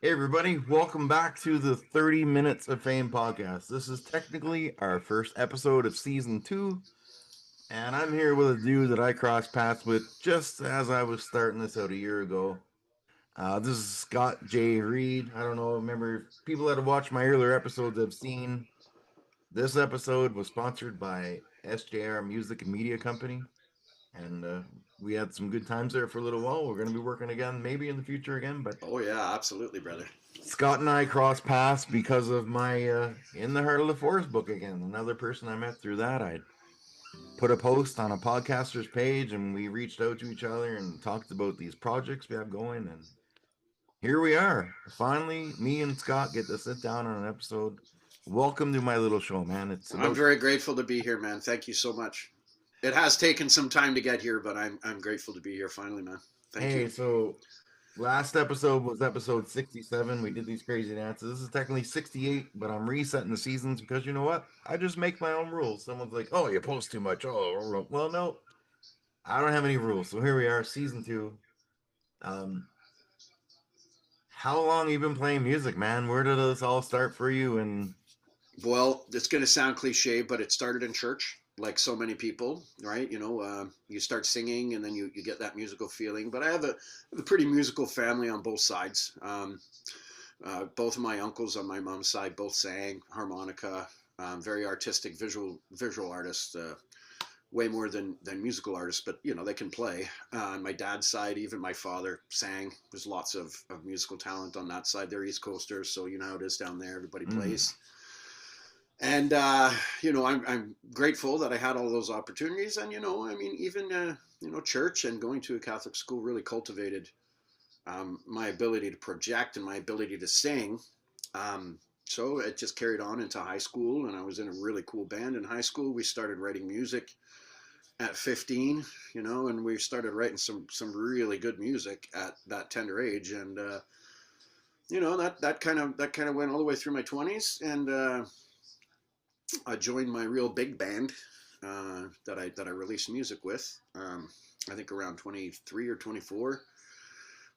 Hey everybody, welcome back to the 30 Minutes of Fame podcast. This is technically our first episode of season 2, and I'm here with a dude that I crossed paths with just as I was starting this out a year ago. This is Scott J. Reid. I don't know, remember if people that have watched my earlier episodes have seen this episode was sponsored by SJR Music and Media Company, and we had some good times there for a little while. We're going to be working again, maybe in the future again, but Oh yeah, absolutely, brother. Scott and I crossed paths because of my In the Heart of the Forest book again. Another person I met through that. I put a post on a podcaster's page and we reached out to each other and talked about these projects we have going. And here we are. Finally, me and Scott get to sit down on an episode. Welcome to my little show, man. It's I'm about very grateful to be here, man. Thank you so much. It has taken some time to get here, but I'm grateful to be here finally, man. Thank hey, you. so last episode was episode 67. We did these crazy dances. This is technically 68, but I'm resetting the seasons because you know what? I just make my own rules. Someone's like, oh, you post too much. Oh, well, no, I don't have any rules. So here we are, season 2. Um, how long you been playing music, man? Where did this all start for you? And Well, it's going to sound cliche, but it started in church, like so many people, right? You start singing and then you get that musical feeling. But I have a pretty musical family on both sides. Both of my uncles on my mom's side both sang harmonica. Very artistic, visual artists. Way more than musical artists, but they can play. On my dad's side, even my father sang. There's lots of musical talent on that side. They're East Coasters, so you know how it is down there. Everybody plays. And I'm grateful that I had all those opportunities. And even church and going to a Catholic school really cultivated my ability to project and my ability to sing. So it just carried on into high school, and I was in a really cool band in high school. We started writing music at 15, and we started writing some really good music at that tender age. And that kind of went all the way through my 20s, and I joined my real big band that I released music with. I think around 23 or 24.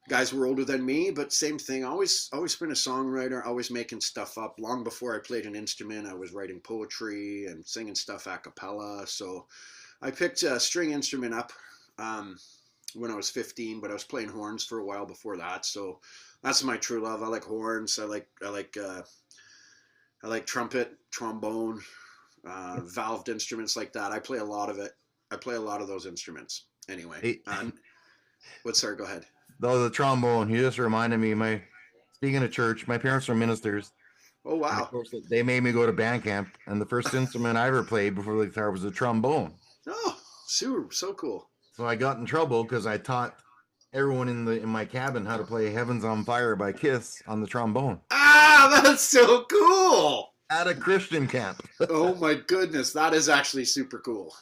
Guys were older than me, but same thing. Always been a songwriter, always making stuff up. Long before I played an instrument, I was writing poetry and singing stuff a cappella. So I picked a string instrument up when I was 15, but I was playing horns for a while before that. So that's my true love. I like horns. I like trumpet, trombone, valved instruments like that. I play a lot of it. I play a lot of those instruments. Anyway, sorry, go ahead. though the trombone, you just reminded me. Speaking of church, my parents are ministers. Oh And wow! of course, they made me go to band camp, and the first instrument I ever played before the guitar was a trombone. Oh, so cool. So I got in trouble because I taught everyone in my cabin how to play "Heaven's on Fire" by Kiss on the trombone Ah, that's so cool. at a Christian camp. Oh my goodness, that is actually super cool.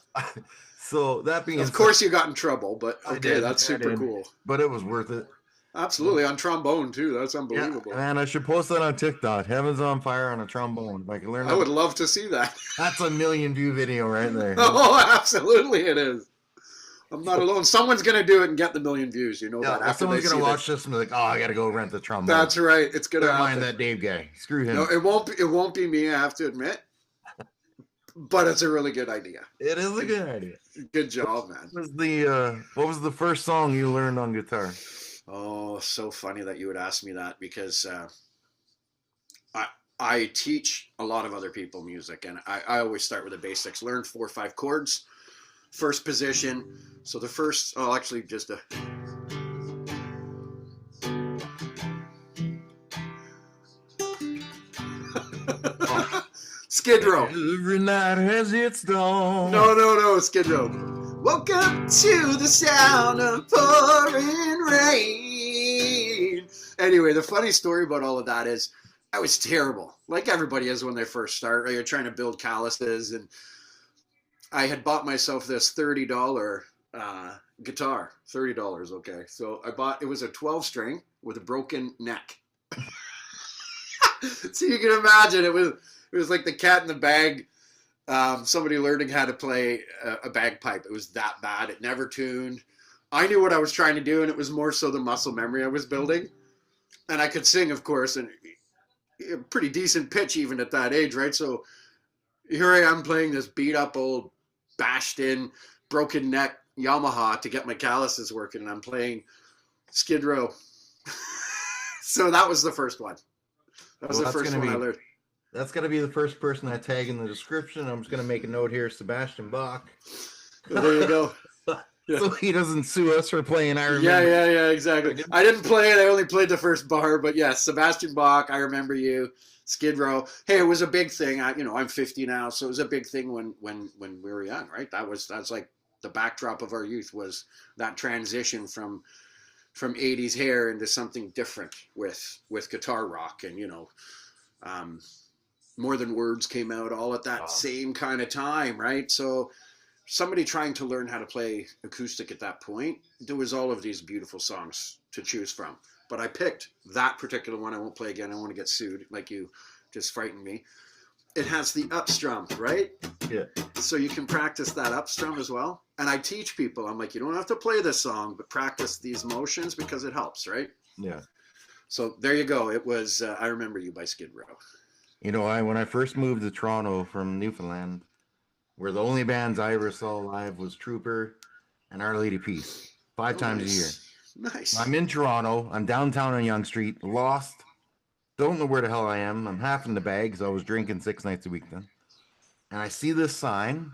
So that being Of course, you got in trouble, but okay, that's I super did, cool. but it was worth it. Absolutely, on trombone too. That's Yeah, unbelievable. man, I should post that on TikTok. "Heaven's on Fire" on a trombone. If I can learn I would that, love to see that. that's a million view video right there. Oh, absolutely, it is. I'm not alone. Someone's gonna do it and get the million views. You know Yeah, that. well, After someone's they gonna see watch this and be like, "Oh, I gotta go rent the trombone." that's right. It's gonna Never mind happen. that Dave guy. Screw him. No, it won't. It won't be me. I have to admit. But it's a really good idea. It is a good idea. Good job, man. What was the first song you learned on guitar? Oh, so funny that you would ask me that because I teach a lot of other people music, and I always start with the basics. Learn 4 or 5 chords, first position. So the first, actually just a. Skid Row. Every night has its dawn. No, Skid Row. Woke up to the sound of pouring rain. Anyway, the funny story about all of that is I was terrible, like everybody is when they first start. Right? You're trying to build calluses, and I had bought myself this $30 guitar. $30, okay. So it was a 12-string with a broken neck. So you can imagine it was like the cat in the bag. Somebody learning how to play a bagpipe. It was that bad. It never tuned. I knew what I was trying to do, and it was more so the muscle memory I was building. and I could sing, of course, and a pretty decent pitch even at that age, right? So here I am playing this beat up old bashed in broken neck Yamaha to get my calluses working, and I'm playing Skid Row. So that was the first one. That was Well, the first one I learned. That's going to be the first person I tag in the description. I'm just going to make a note here, Sebastian Bach. Well, there you go. Yeah. So he doesn't sue us for playing I Remember. Yeah, exactly. I didn't play it. I only played the first bar, but yes, Sebastian Bach, I Remember You, Skid Row. Hey, it was a big thing. I'm 50 now, so it was a big thing when we were young, right? That's like the backdrop of our youth was that transition from 80s hair into something different with guitar rock, and More Than Words came out all at that same kind of time, right? So somebody trying to learn how to play acoustic at that point, there was all of these beautiful songs to choose from. But I picked that particular one. I won't play again. I want to get sued, like you just frightened me. It has the up strum, right? Yeah. So you can practice that up strum as well. And I teach people, I'm like, you don't have to play this song, but practice these motions because it helps, right? Yeah. So there you go. It was I Remember You by Skid Row. When I first moved to Toronto from Newfoundland, where the only bands I ever saw live was Trooper and Our Lady Peace, 5 times a year. Nice. I'm in Toronto. I'm downtown on Yonge Street, lost. Don't know where the hell I am. I'm half in the bag because I was drinking 6 nights a week then. And I see this sign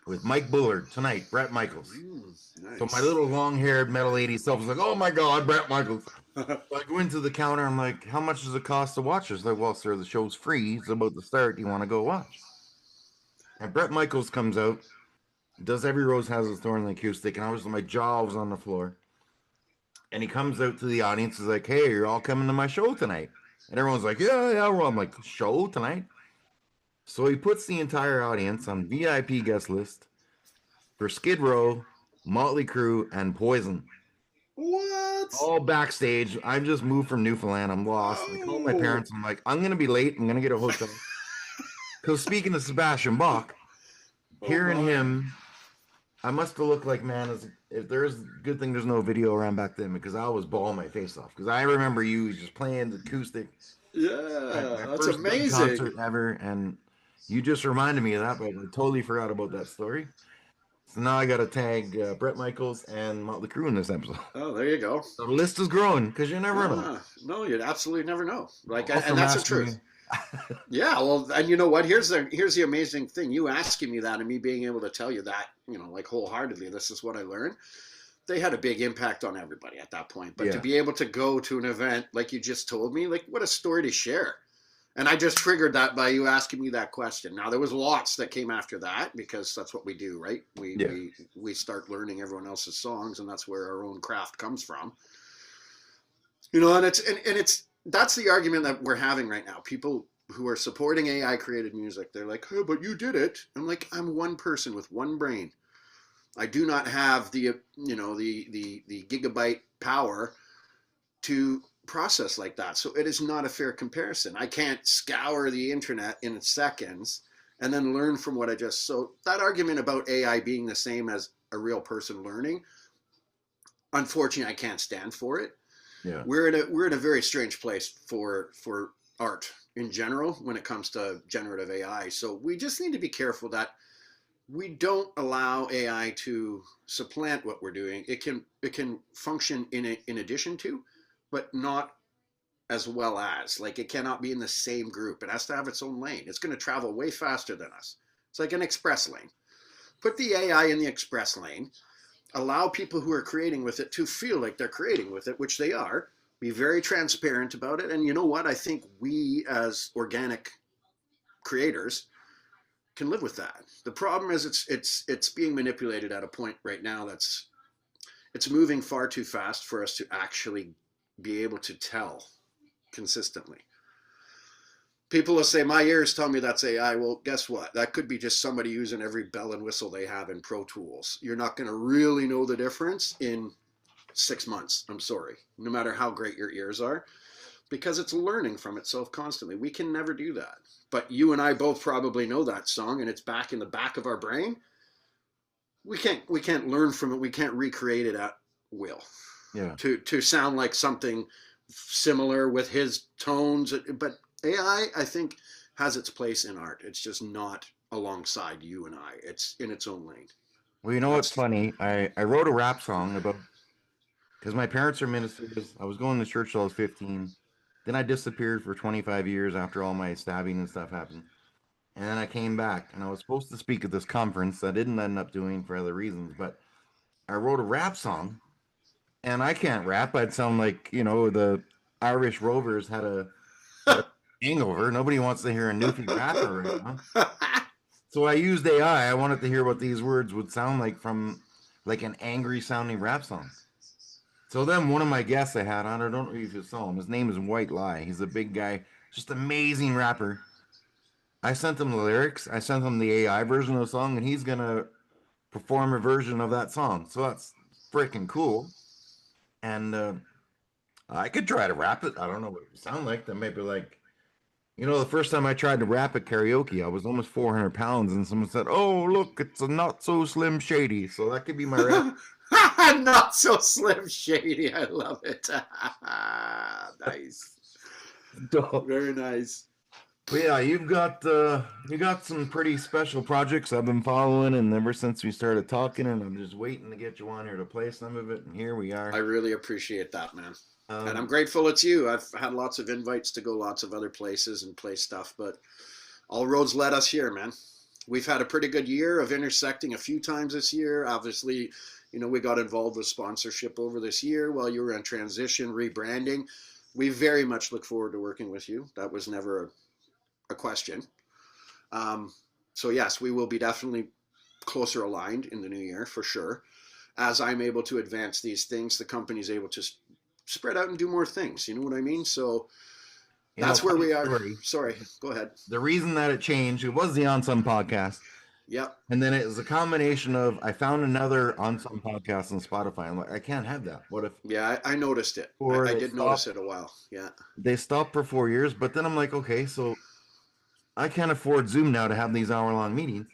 with Mike Bullard tonight, Bret Michaels. Nice. So my little long-haired metal 80s self was like, oh my God, Bret Michaels. So I go into the counter. I'm like, how much does it cost to watch this? Like, well, sir, the show's free. It's about to start. Do you want to go watch? And Bret Michaels comes out, does Every Rose Has Its Thorn, the acoustic, and my jaw was on the floor. And he comes out to the audience, is like, hey, you're all coming to my show tonight. And everyone's like, yeah. Well, I'm like, show tonight? So he puts the entire audience on VIP guest list for Skid Row, Motley Crue, and Poison. What? All backstage. I just moved from Newfoundland. I'm lost. I called my parents. I'm like, I'm going to be late. I'm going to get a hotel. Because speaking of Sebastian Bach, hearing him, I must have looked like, man, if there's a good thing there's no video around back then, because I was bawling my face off. Because I remember you just playing the acoustic. Yeah, that's first amazing. Concert ever, and you just reminded me of that, but I totally forgot about that story. So now I got to tag Bret Michaels and Motley Crue in this episode. Oh, there you go. The list is growing because you never know. No, you'd absolutely never know. And that's the truth. Yeah, well, and you know what? Here's the amazing thing. You asking me that and me being able to tell you that, wholeheartedly, this is what I learned. They had a big impact on everybody at that point. But to be able to go to an event like you just told me, like, what a story to share. And I just triggered that by you asking me that question. Now, there was lots that came after that because that's what we do, right? We start learning everyone else's songs, and that's where our own craft comes from. And it's that's the argument that we're having right now. People who are supporting AI created music, they're like, oh, but you did it. I'm like, I'm one person with one brain. I do not have the gigabyte power to process like that. So it is not a fair comparison. I can't scour the internet in seconds and then learn from what I just. So that argument about AI being the same as a real person learning, unfortunately, I can't stand for it. Yeah. We're in a very strange place for art in general when it comes to generative AI. So we just need to be careful that we don't allow AI to supplant what we're doing. It can function in addition to, but not as well as. Like, it cannot be in the same group. It has to have its own lane. It's going to travel way faster than us. It's like an express lane. Put the AI in the express lane. Allow people who are creating with it to feel like they're creating with it, which they are. Be very transparent about it. And you know what? I think we as organic creators can live with that. The problem is it's being manipulated at a point right now it's moving far too fast for us to actually be able to tell consistently. People will say, my ears tell me that's AI. Well, guess what? That could be just somebody using every bell and whistle they have in Pro Tools. You're not going to really know the difference in 6 months. I'm sorry. No matter how great your ears are, because it's learning from itself constantly. We can never do that. But you and I both probably know that song, and it's back in the back of our brain. We can't learn from it. We can't recreate it at will. Yeah. To sound like something similar with his tones. But AI, I think, has its place in art. It's just not alongside you and I. It's in its own lane. Well, you know what's That's funny? I wrote a rap song about because my parents are ministers. I was going to church till I was 15. Then I disappeared for 25 years after all my stabbing and stuff happened. And then I came back and I was supposed to speak at this conference. I didn't end up doing for other reasons, but I wrote a rap song and I can't rap. I'd sound like, the Irish Rovers had a hangover. Nobody wants to hear a newfie rapper right now. So I used AI. I wanted to hear what these words would sound like from like an angry sounding rap song. So then one of my guests I had on, I don't know if you saw him. His name is White Lie. He's a big guy, just amazing rapper. I sent him the lyrics. I sent him the AI version of the song, and he's gonna perform a version of that song. So that's freaking cool. And I could try to rap it. I don't know what it would sound like. That might be like, the first time I tried to rap at karaoke, I was almost 400 pounds, and someone said, "Oh, look, it's a not so slim shady." So that could be my rap. Not so slim shady. I love it. Nice. Very nice. But yeah, you got some pretty special projects I've been following, and ever since we started talking, and I'm just waiting to get you on here to play some of it, and here we I are. really appreciate that, man. And I'm Um, grateful it's you. I've had lots of invites to go lots of other places and play stuff, but all roads led us here, man. We've had a pretty good year of intersecting a few times this year. Obviously, we got involved with sponsorship over this year while you were in transition, rebranding. We very much look forward to working with you. That was never a question. Um, so yes, we will be definitely closer aligned in the new year for sure. As I'm able to advance these things, the company's able to spread out and do more things. You know what I mean? So that's where funny we are. story. Sorry, go ahead. The reason that it changed, it was the On Some podcast, Yep. and then it was a combination of I found another On Some podcast on Spotify. I'm like, I can't have that. What if? Yeah, I noticed it. Or I they did notice stopped. it a while. Yeah. They stopped for 4 years, but then I'm like, okay, so I can't afford Zoom now to have these hour-long meetings.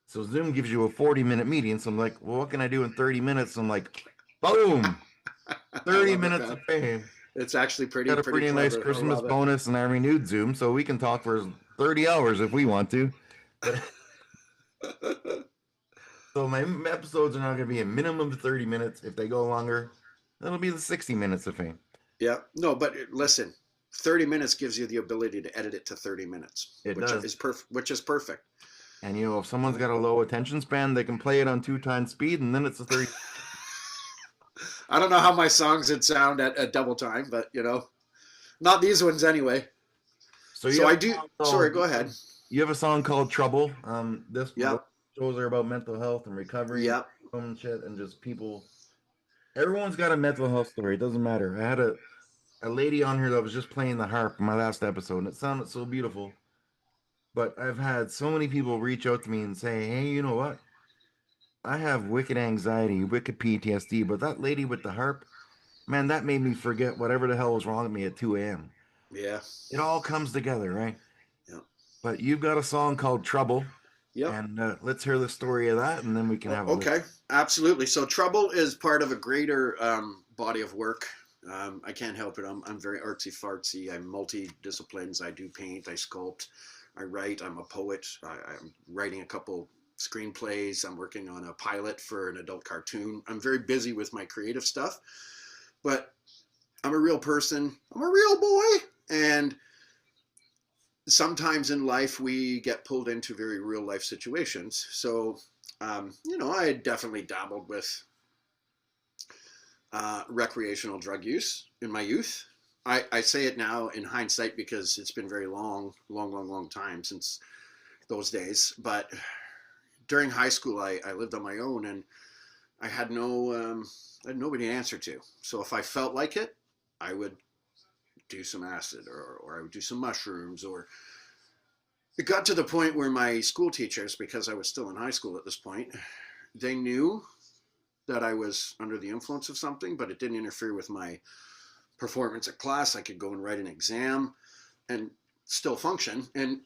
So Zoom gives you a 40-minute meeting. So I'm like, well, what can I do in 30 minutes? I'm like, boom, I 30 love it, minutes of man. fame. It's actually Got a pretty pretty nice clever. I Christmas love it. bonus, and I renewed Zoom, so we can talk for 30 hours if we want to. But so my episodes are now going to be a minimum of 30 minutes. If they go longer, that'll be the 60 minutes of fame. Yeah. No, but listen, 30 minutes gives you the ability to edit it to 30 minutes, It which does. is perfect, which is perfect. And if someone's got a low attention span, they can play it on 2 times speed, and then it's a 30. I don't know how my songs would sound at double time, but not these ones anyway. So So I do. Sorry, go ahead. You have a song called Trouble. This Yep. shows are about mental health and recovery Yep. and shit, and just people. Everyone's got a mental health story. It doesn't matter. I had a lady on here that was just playing the harp in my last episode, and it sounded so beautiful. But I've had so many people reach out to me and say, "Hey, you know what? I have wicked anxiety, wicked PTSD, but that lady with the harp, man, that made me forget whatever the hell was wrong with me at 2 a.m." Yeah. It all comes together, right? Yep. But you've got a song called Trouble. Yep. And let's hear the story of that, and then we can have a Okay. Absolutely. So Trouble is part of a greater body of work. I can't help it. I'm very artsy fartsy. I'm multi-disciplines. I do paint. I sculpt. I write. I'm a poet. I'm writing a couple screenplays. I'm working on a pilot for an adult cartoon. I'm very busy with my creative stuff, but I'm a real person. I'm a real boy. And sometimes in life we get pulled into very real life situations. So, I had definitely dabbled with recreational drug use in my youth. I say it now in hindsight because it's been very long time since those days. But during high school, I lived on my own, and I had nobody to answer to. So if I felt like it, I would do some acid, or I would do some mushrooms, or it got to the point where my school teachers, because I was still in high school at this point, they knew that I was under the influence of something, but it didn't interfere with my performance at class. I could go and write an exam and still function. And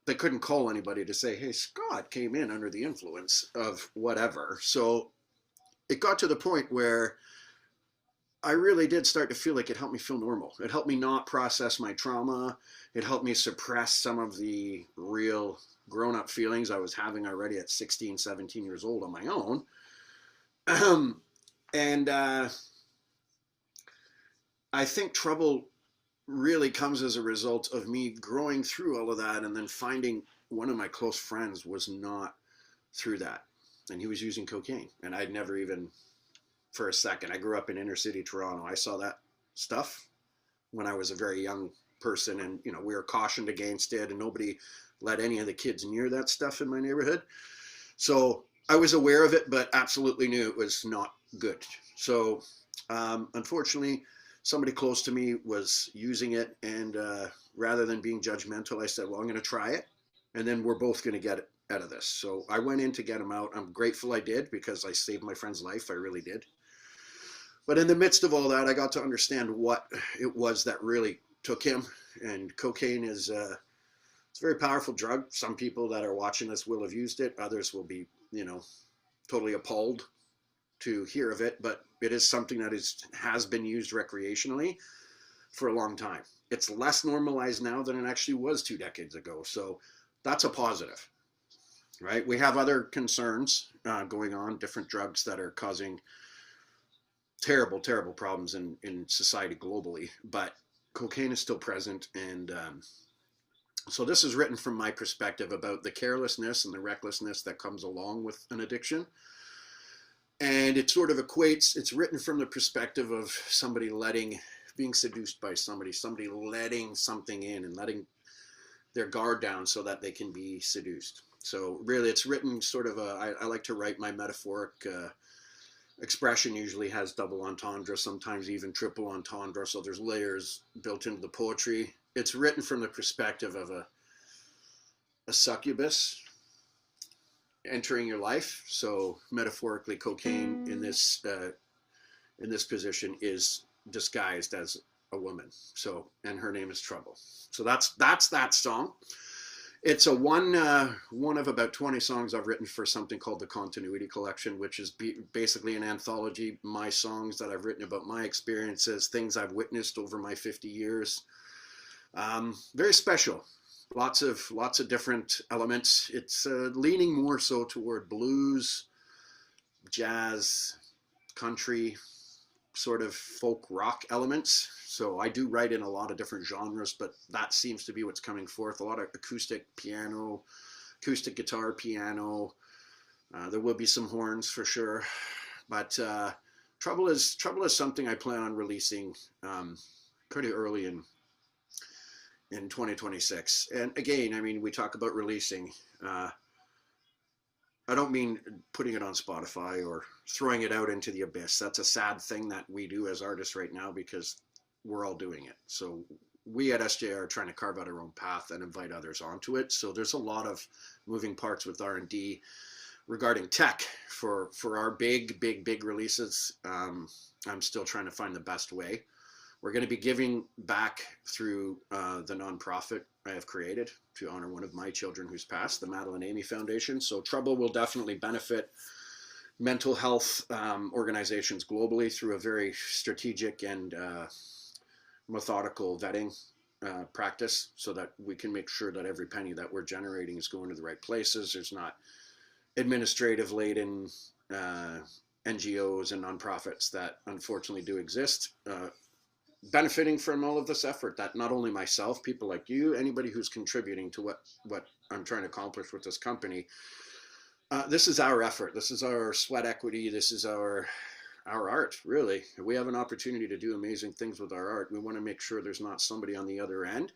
they couldn't call anybody to say, hey, Scott came in under the influence of whatever. So it got to the point where I really did start to feel like it helped me feel normal. It helped me not process my trauma. It helped me suppress some of the real grown up feelings I was having already at 16, 17 years old on my own. and I think trouble really comes as a result of me growing through all of that and then finding one of my close friends was not through that. And he was using cocaine. And I'd never even, for a second, I grew up in inner city Toronto. I saw that stuff when I was a very young person. And, you know, we were cautioned against it and nobody let any of the kids near that stuff in my neighborhood. So I was aware of it, but absolutely knew it was not good. So unfortunately, somebody close to me was using it. And rather than being judgmental, I said, well, I'm going to try it. And then we're both going to get it out of this. So I went in to get him out. I'm grateful I did because I saved my friend's life. I really did. But in the midst of all that, I got to understand what it was that really took him. And cocaine is it's a very powerful drug. Some people that are watching this will have used it. Others will be, you know, totally appalled to hear of it. But it is something that has been used recreationally for a long time. It's less normalized now than it actually was 2 decades ago. So that's a positive, right? We have other concerns going on, different drugs that are causing terrible, terrible problems in society globally. But cocaine is still present. And so this is written from my perspective about the carelessness and the recklessness that comes along with an addiction. And it sort of equates, it's written from the perspective of somebody being seduced by somebody letting something in and letting their guard down so that they can be seduced. So really it's written sort of I like to write my metaphoric expression usually has double entendre, sometimes even triple entendre. So there's layers built into the poetry. It's written from the perspective of a succubus entering your life. So metaphorically, cocaine in this position is disguised as a woman. So, and her name is Trouble. So that's that song. It's a one of about 20 songs I've written for something called the Continuity Collection, which is basically an anthology, my songs that I've written about my experiences, things I've witnessed over my 50 years. Very special. Lots of different elements. It's leaning more so toward blues, jazz, country, sort of folk rock elements. So I do write in a lot of different genres, but that seems to be what's coming forth. A lot of acoustic piano, acoustic guitar, piano. There will be some horns for sure. But Trouble is something I plan on releasing pretty early in 2026. And again, I mean, we talk about releasing. I don't mean putting it on Spotify or throwing it out into the abyss. That's a sad thing that we do as artists right now because we're all doing it. So we at SJR are trying to carve out our own path and invite others onto it. So there's a lot of moving parts with R&D regarding tech for our big releases. I'm still trying to find the best way. We're going to be giving back through the nonprofit I have created to honor one of my children who's passed, the Madilyn Amy Foundation. So Trouble will definitely benefit mental health organizations globally through a very strategic and methodical vetting practice so that we can make sure that every penny that we're generating is going to the right places. There's not administrative laden NGOs and nonprofits that unfortunately do exist benefiting from all of this effort that not only myself, people like you, anybody who's contributing to what I'm trying to accomplish with this company, this is our effort. This is our sweat equity. This is our art, really. We have an opportunity to do amazing things with our art. We want to make sure there's not somebody on the other end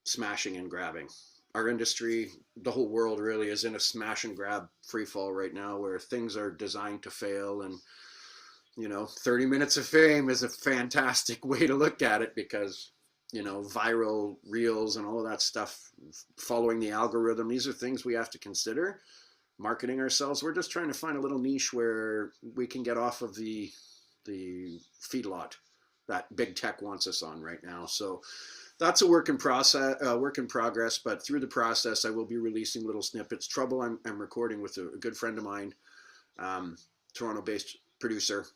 smashing and grabbing. Our industry, the whole world really is in a smash and grab free fall right now where things are designed to fail. And 30 minutes of fame is a fantastic way to look at it because, viral reels and all of that stuff, following the algorithm, these are things we have to consider. Marketing ourselves, we're just trying to find a little niche where we can get off of the feedlot that big tech wants us on right now. So that's a work in progress, but through the process, I will be releasing little snippets. Trouble, I'm recording with a good friend of mine, Toronto-based producer.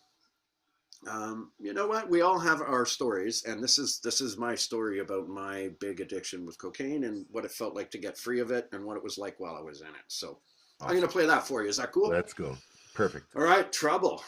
You know what? We all have our stories, and this is my story about my big addiction with cocaine and what it felt like to get free of it, and what it was like while I was in it. So I'm Awesome. gonna play that for you. Is that cool? Let's go. Perfect. All right, Trouble.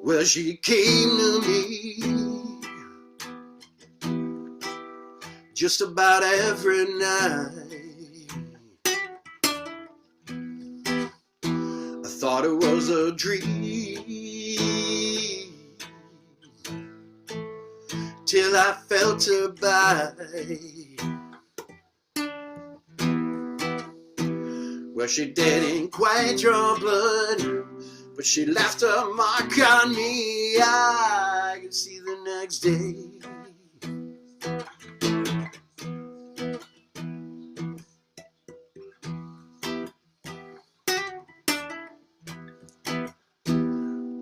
Well, she came to me just about every night. I thought it was a dream till I felt her bite. Well, she didn't quite draw blood, but she left a mark on me. I can see the next day.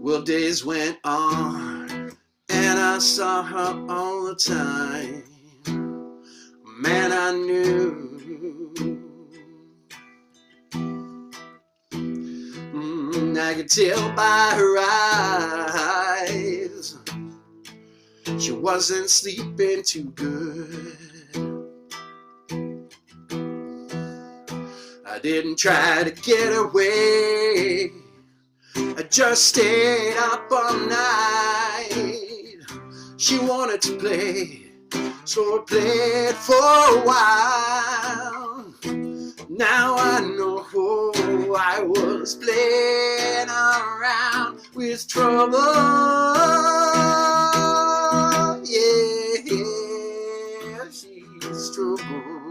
Well, days went on, and I saw her all the time. Man, I knew. I could tell by her eyes she wasn't sleeping too good. I didn't try to get away, I just stayed up all night. She wanted to play, so I played for a while. Now I know I was playing around with trouble. Yeah, she's trouble.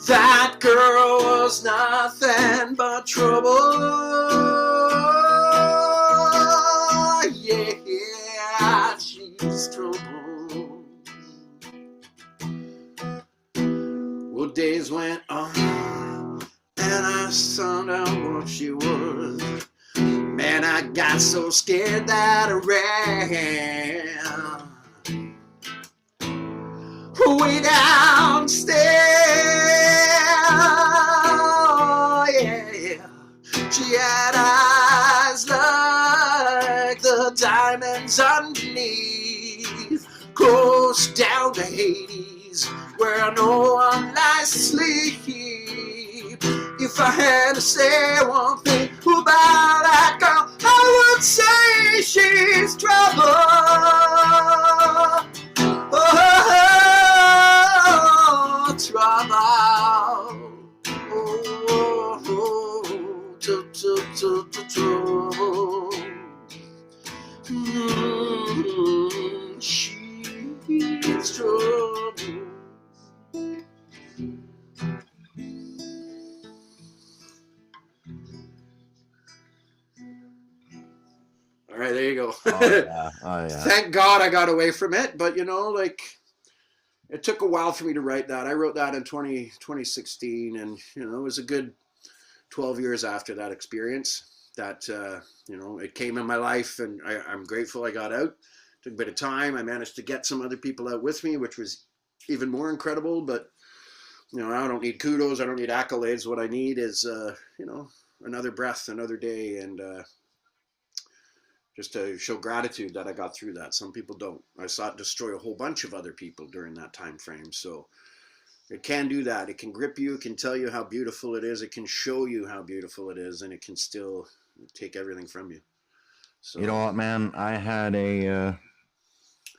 That girl was nothing but trouble. Yeah, she's trouble. Well, days went on, and I found out what she was. Man, I got so scared that I ran way downstairs. Yeah, she had eyes like the diamonds underneath, close down to Hades, where no one lies to sleep. If I had to say one thing about that girl, I would say she's trouble. Oh, trouble. Oh, trouble. She's trouble. All right, there you go. Oh, yeah. Oh, yeah. Thank God I got away from it, but you know, like, it took a while for me to write that. I wrote that in 2016, and you know, it was a good 12 years after that experience that you know, it came in my life, and I'm grateful I got out. It took a bit of time. I managed to get some other people out with me, which was even more incredible. But you know, I don't need kudos. I don't need accolades. What I need is you know, another breath, another day, and just to show gratitude that I got through that. Some people don't. I saw it destroy a whole bunch of other people during that time frame. So it can do that. It can grip you. It can tell you how beautiful it is. It can show you how beautiful it is, and it can still take everything from you. So You know what, man? I had a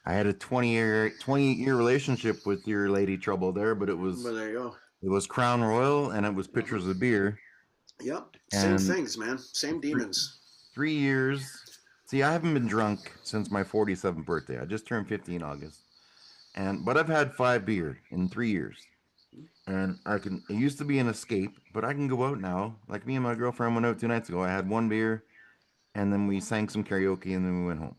28-year relationship with your lady Trouble there, but well, there you go. it was Crown Royal and it was pitchers of beer. Yep. Same And things, man. Same demons. 3 years See, I haven't been drunk since my 47th birthday. I just turned 50 in August. But I've had 5 beer in 3 years. And it used to be an escape, but I can go out now. Like me and my girlfriend went out 2 nights ago. I had 1 beer and then we sang some karaoke and then we went home.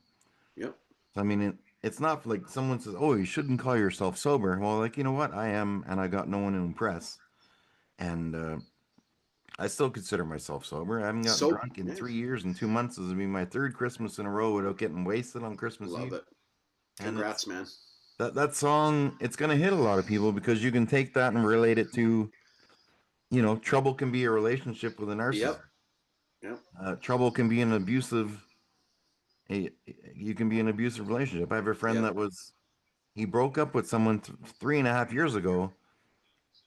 Yep. So, I mean, it's not like someone says, oh, you shouldn't call yourself sober. Well, like, you know what? I am, and I got no one to impress. And I still consider myself sober. I haven't gotten So, drunk in yeah, 3 years and 2 months. This will be my third Christmas in a row without getting wasted on Christmas love Eve. it. And Congrats, man. that song, it's gonna hit a lot of people because you can take that and relate it to, trouble can be a relationship with a narcissist. Yep. Yep. Trouble can be an abusive. You can be an abusive relationship. I have a friend Yep. that he broke up with someone 3.5 years ago,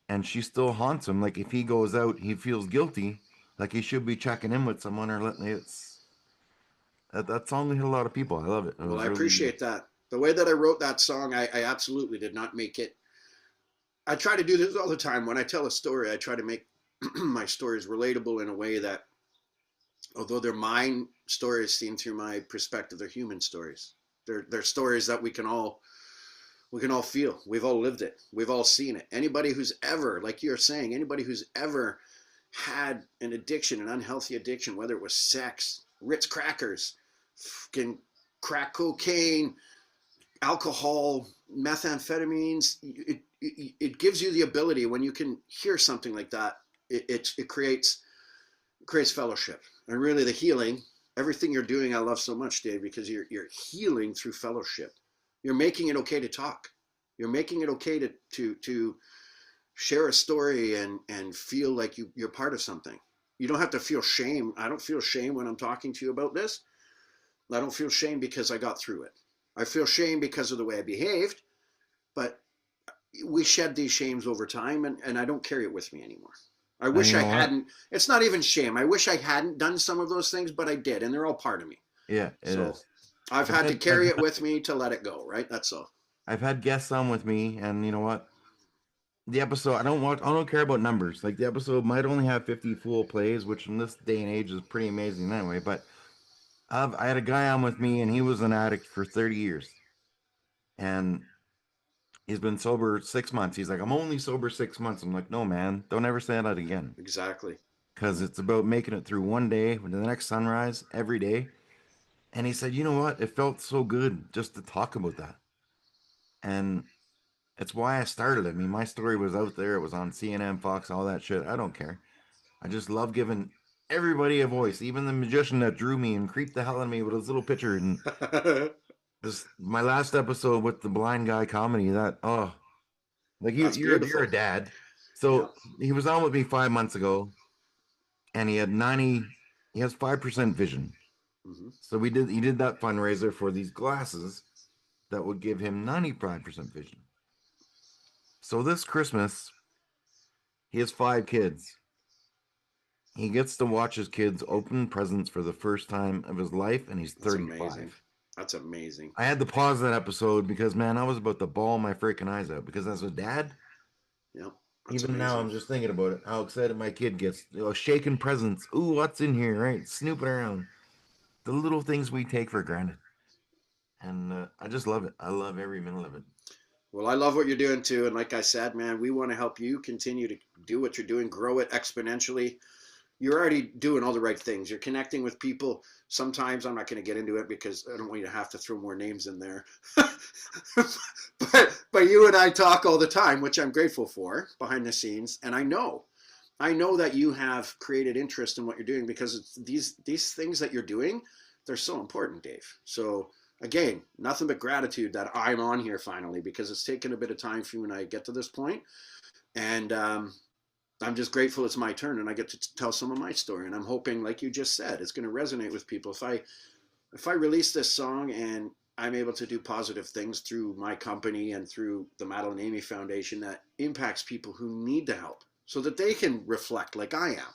and she still haunts him. Like if he goes out, he feels guilty, like he should be checking in with someone or letting that song hit a lot of people. I love it. It Well, was I really appreciate that. The way that I wrote that song, I absolutely did not make it. I try to do this all the time. When I tell a story, I try to make my stories relatable in a way that, although they're mine stories seen through my perspective, they're human stories. They're stories that we can all feel. We've all lived it. We've all seen it. Anybody who's ever, like you're saying, anybody who's ever had an addiction, an unhealthy addiction, whether it was sex, Ritz crackers, fucking crack cocaine, alcohol, methamphetamines, it gives you the ability when you can hear something like that. It creates fellowship, and really the healing. Everything you're doing, I love so much, Dave, because you're healing through fellowship. You're making it okay to talk. You're making it okay to share a story and feel like you're part of something. You don't have to feel shame. I don't feel shame when I'm talking to you about this. I don't feel shame because I got through it. I feel shame because of the way I behaved, but we shed these shames over time, and I don't carry it with me anymore. I and wish you I know what? hadn't. It's not even shame. I wish I hadn't done some of those things, but I did, and they're all part of me. Yeah, it So is. I've I've had to had I've carry it had with me to let it go, right? That's all. I've had guests on with me, and you know what? The episode I don't care about numbers. Like the episode might only have 50 full plays, which in this day and age is pretty amazing anyway. But I had a guy on with me, and he was an addict for 30 years, and he's been sober 6 months. He's like, I'm only sober 6 months. I'm like, no, man, don't ever say that again. Exactly. Because it's about making it through one day to the next sunrise every day. And he said, you know what? It felt so good just to talk about that. And it's why I started. I mean, my story was out there. It was on CNN, Fox, all that shit. I don't care. I just love giving everybody a voice, even the magician that drew me and creeped the hell out of me with his little picture. And this my last episode with the blind guy comedy. That like That's you're a beautiful. dad. Yeah. So he was on with me 5 months ago, and he had 90. He has 5% vision. Mm-hmm. So he did that fundraiser for these glasses that would give him 95% vision. So this Christmas, he has 5 kids. He gets to watch his kids open presents for the first time of his life, and he's That's amazing. 35. That's amazing. I had to pause that episode because, man, I was about to bawl my freaking eyes out. Because as a dad, Yep. That's even now, amazing. I'm just thinking about it. How excited my kid gets. Shaking presents. Ooh, what's in here? Right, snooping around. The little things we take for granted, and I just love it. I love every minute of it. Well, I love what you're doing too. And like I said, man, we want to help you continue to do what you're doing, grow it exponentially. You're already doing all the right things. You're connecting with people. Sometimes I'm not going to get into it because I don't want you to have to throw more names in there. but you and I talk all the time, which I'm grateful for behind the scenes. And I know that you have created interest in what you're doing because it's these things that you're doing, they're so important, Dave. So again, nothing but gratitude that I'm on here finally because it's taken a bit of time for you and I to get to this point. And I'm just grateful it's my turn and I get to tell some of my story. And I'm hoping, like you just said, it's going to resonate with people. If I release this song and I'm able to do positive things through my company and through the Madilyn Amy Foundation that impacts people who need the help so that they can reflect like I am.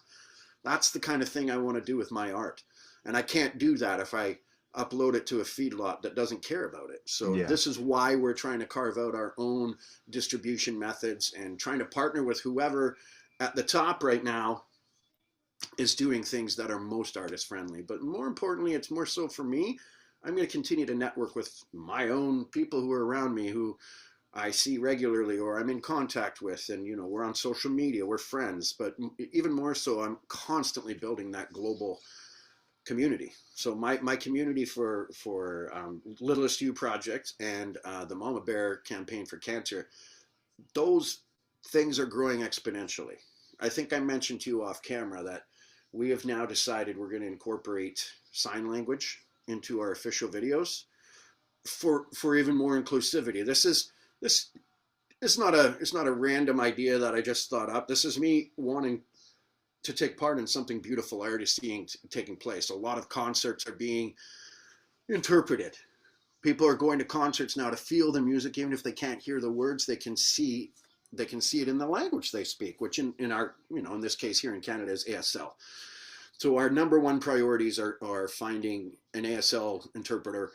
That's the kind of thing I want to do with my art. And I can't do that if I upload it to a feedlot that doesn't care about it. So Yeah, this is why we're trying to carve out our own distribution methods and trying to partner with whoever at the top right now is doing things that are most artist friendly. But more importantly, it's more so for me. I'm going to continue to network with my own people who are around me, who I see regularly or I'm in contact with, and we're on social media, we're friends. But even more so, I'm constantly building that global community. So my community for Littlest You Project and the Momma Bear campaign for cancer, those things are growing exponentially. I think I mentioned to you off camera that we have now decided we're going to incorporate sign language into our official videos for even more inclusivity. This it's not a random idea that I just thought up. This is me wanting to take part in something beautiful I already seeing taking place. A lot of concerts are being interpreted. People are going to concerts now to feel the music, even if they can't hear the words. They can see it in the language they speak, which in our in this case here in Canada is ASL. So our number one priorities are finding an ASL interpreter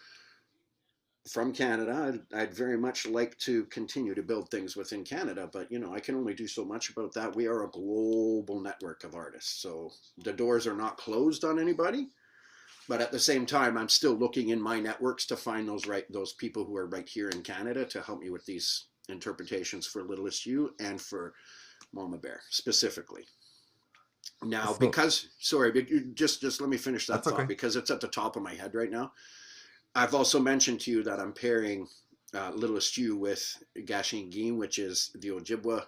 from Canada. I'd very much like to continue to build things within Canada, but I can only do so much about that. We are a global network of artists, so the doors are not closed on anybody. But at the same time, I'm still looking in my networks to find those people who are right here in Canada to help me with these interpretations for Littlest You and for Momma Bear specifically. Now, So because sorry, just let me finish that that's thought okay. because it's at the top of my head right now. I've also mentioned to you that I'm pairing Littlest You with Gashingin, which is the Ojibwa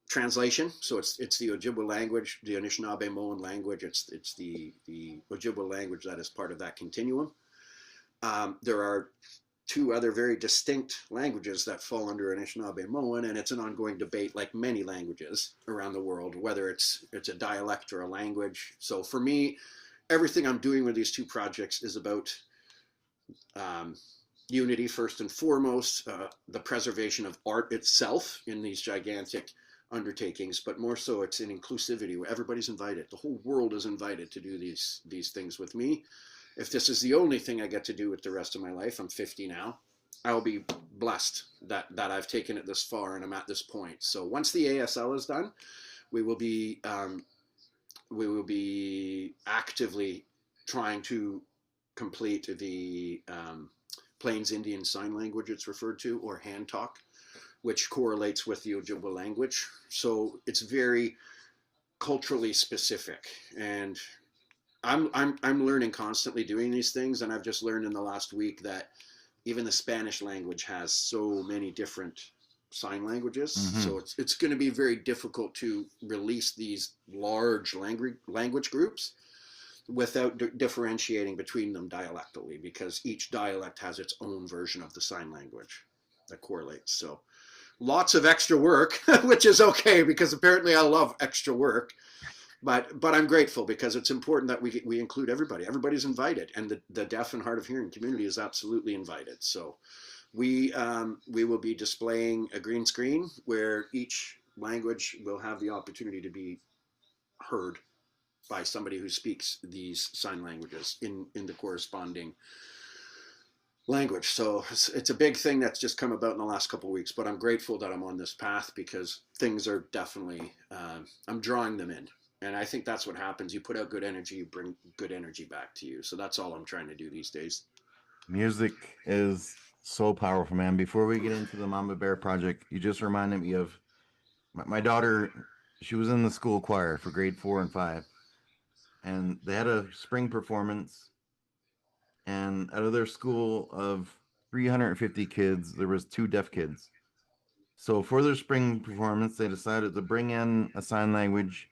translation. So it's the Ojibwa language, the Anishinaabe-Moan language. It's the Ojibwa language that is part of that continuum. There are two other very distinct languages that fall under Anishinaabe-Moan, and it's an ongoing debate, like many languages around the world, whether it's a dialect or a language. So for me, everything I'm doing with these two projects is about um, unity first and foremost, the preservation of art itself in these gigantic undertakings, but more so it's in inclusivity where everybody's invited. The whole world is invited to do these things with me. If this is the only thing I get to do with the rest of my life, I'm 50 now. I'll be blessed that I've taken it this far and I'm at this point. So once the ASL is done, we will be actively trying to complete the Plains Indian Sign Language, it's referred to, or hand talk, which correlates with the Ojibwa language. So it's very culturally specific, and I'm learning constantly doing these things, and I've just learned in the last week that even the Spanish language has so many different sign languages. Mm-hmm. So it's going to be very difficult to release these large language groups without differentiating between them dialectally, because each dialect has its own version of the sign language that correlates. So lots of extra work, which is okay because apparently I love extra work. But I'm grateful because it's important that we include everybody. Everybody's invited, and the deaf and hard of hearing community is absolutely invited. So we will be displaying a green screen where each language will have the opportunity to be heard by somebody who speaks these sign languages in the corresponding language. So it's a big thing that's just come about in the last couple of weeks, but I'm grateful that I'm on this path because things are definitely, I'm drawing them in. And I think that's what happens. You put out good energy, you bring good energy back to you. So that's all I'm trying to do these days. Music is so powerful, man. Before we get into the Mama Bear project, you just reminded me of my daughter. She was in the school choir for grade 4 and 5, and they had a spring performance. And out of their school of 350 kids, there was two deaf kids. So for their spring performance, they decided to bring in a sign language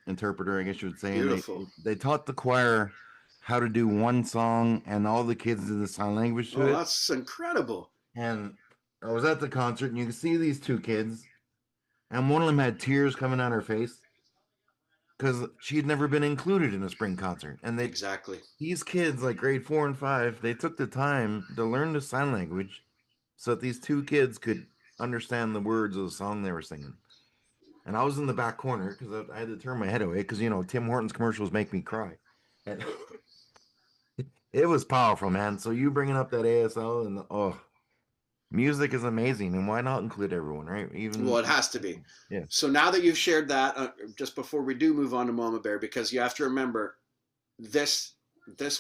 interpreter, I guess you would say, and Beautiful. they taught the choir how to do one song, and all the kids did the sign language to Oh, it. that's incredible. And I was at the concert, and you can see these two kids, and one of them had tears coming out her face because she had never been included in a spring concert. And Exactly. these kids, like grade 4 and 5, they took the time to learn the sign language so that these two kids could understand the words of the song they were singing. And I was in the back corner because I had to turn my head away because Tim Hortons commercials make me cry. And it was powerful, man. So you bringing up that ASL and music is amazing, and why not include everyone, right? Well, Even it has to be. yeah. So now that you've shared that, just before we do move on to Momma Bear, because you have to remember this,